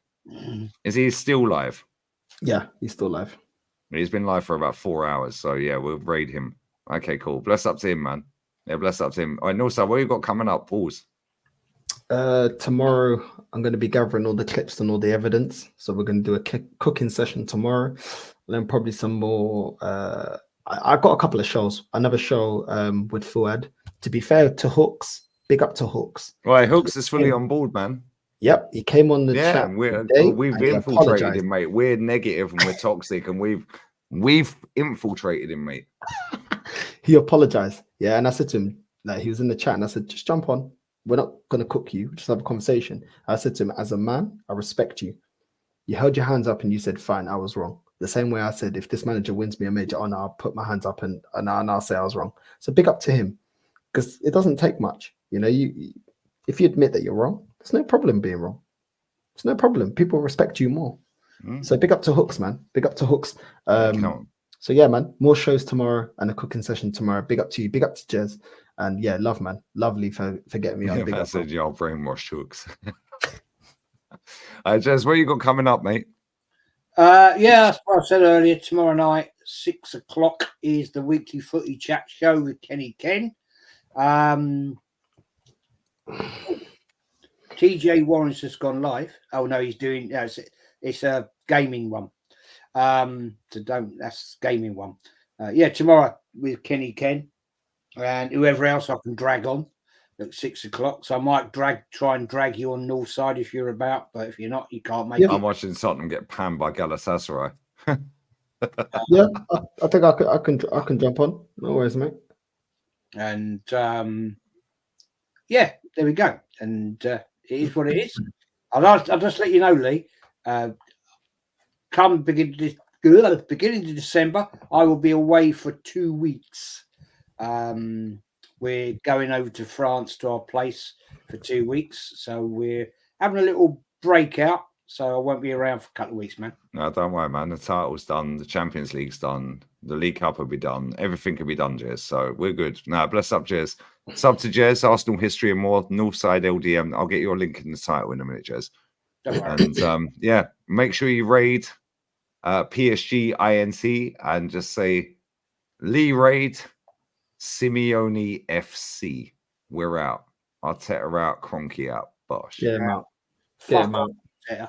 Is he still live? Yeah, he's still live. He's been live for about 4 hours. So yeah, we'll raid him. Okay, cool. Bless up to him, man. Yeah, bless up to him. All right, Norsa, what you got coming up? Pause. Tomorrow, I'm going to be gathering all the clips and all the evidence. So we're going to do a cooking session tomorrow. And then probably some more. I got a couple of shows. Another show with Fuad. To be fair to Hooks, big up to Hooks. Right, Hooks is fully on board, man. Yep, he came on the chat. We've infiltrated him, mate. We're negative and we're toxic, and we've infiltrated him, mate. He apologized. Yeah, and I said to him, like, he was in the chat, and I said, just jump on. We're not gonna cook you. Just have a conversation. I said to him, as a man, I respect you. You held your hands up and you said, fine, I was wrong. The same way I said, if this manager wins me a major honor, I'll put my hands up and I'll say I was wrong. So big up to him, because it doesn't take much. You know, if you admit that you're wrong, there's no problem being wrong. It's no problem. People respect you more. So big up to Hooks, man. Big up to Hooks. So yeah, man, more shows tomorrow and a cooking session tomorrow. Big up to you. Big up to Jez. And yeah, love, man. Lovely for getting me on. Yeah, Big man up, said y'all brainwashed hooks. Jez, what you got coming up, mate? Yeah, that's what I said earlier. Tomorrow night, 6 o'clock, is the weekly footy chat show with Kenny Ken. TJ Warren's just gone live. Oh no, he's doing. It's a gaming one. That's gaming one. Yeah, tomorrow with Kenny Ken and whoever else I can drag on at 6 o'clock. So I might try and drag you on North Side if you're about, but if you're not, you can't make I'm it. watching Tottenham get panned by Galatasaray. Yeah, I think I can jump on. No worries, mate. And yeah, there we go. And it is what it is. I'll just let you know, Lee. Come beginning of December, I will be away for 2 weeks. We're going over to France to our place for 2 weeks, so we're having a little breakout. So I won't be around for a couple of weeks, man. No, don't worry, man. The title's done. The Champions League's done. The League Cup will be done. Everything can be done, Jez. So we're good. Now, bless up, Jez. Sub to Jez, Arsenal history and more. Northside LDM. I'll get your link in the title in a minute, Jez. Don't worry. And yeah, make sure you raid PSG INC and just say Lee Raid Simeone FC. We're out. Arteta out. Cronky out. Bosh. Get him out. Get him out. Yeah.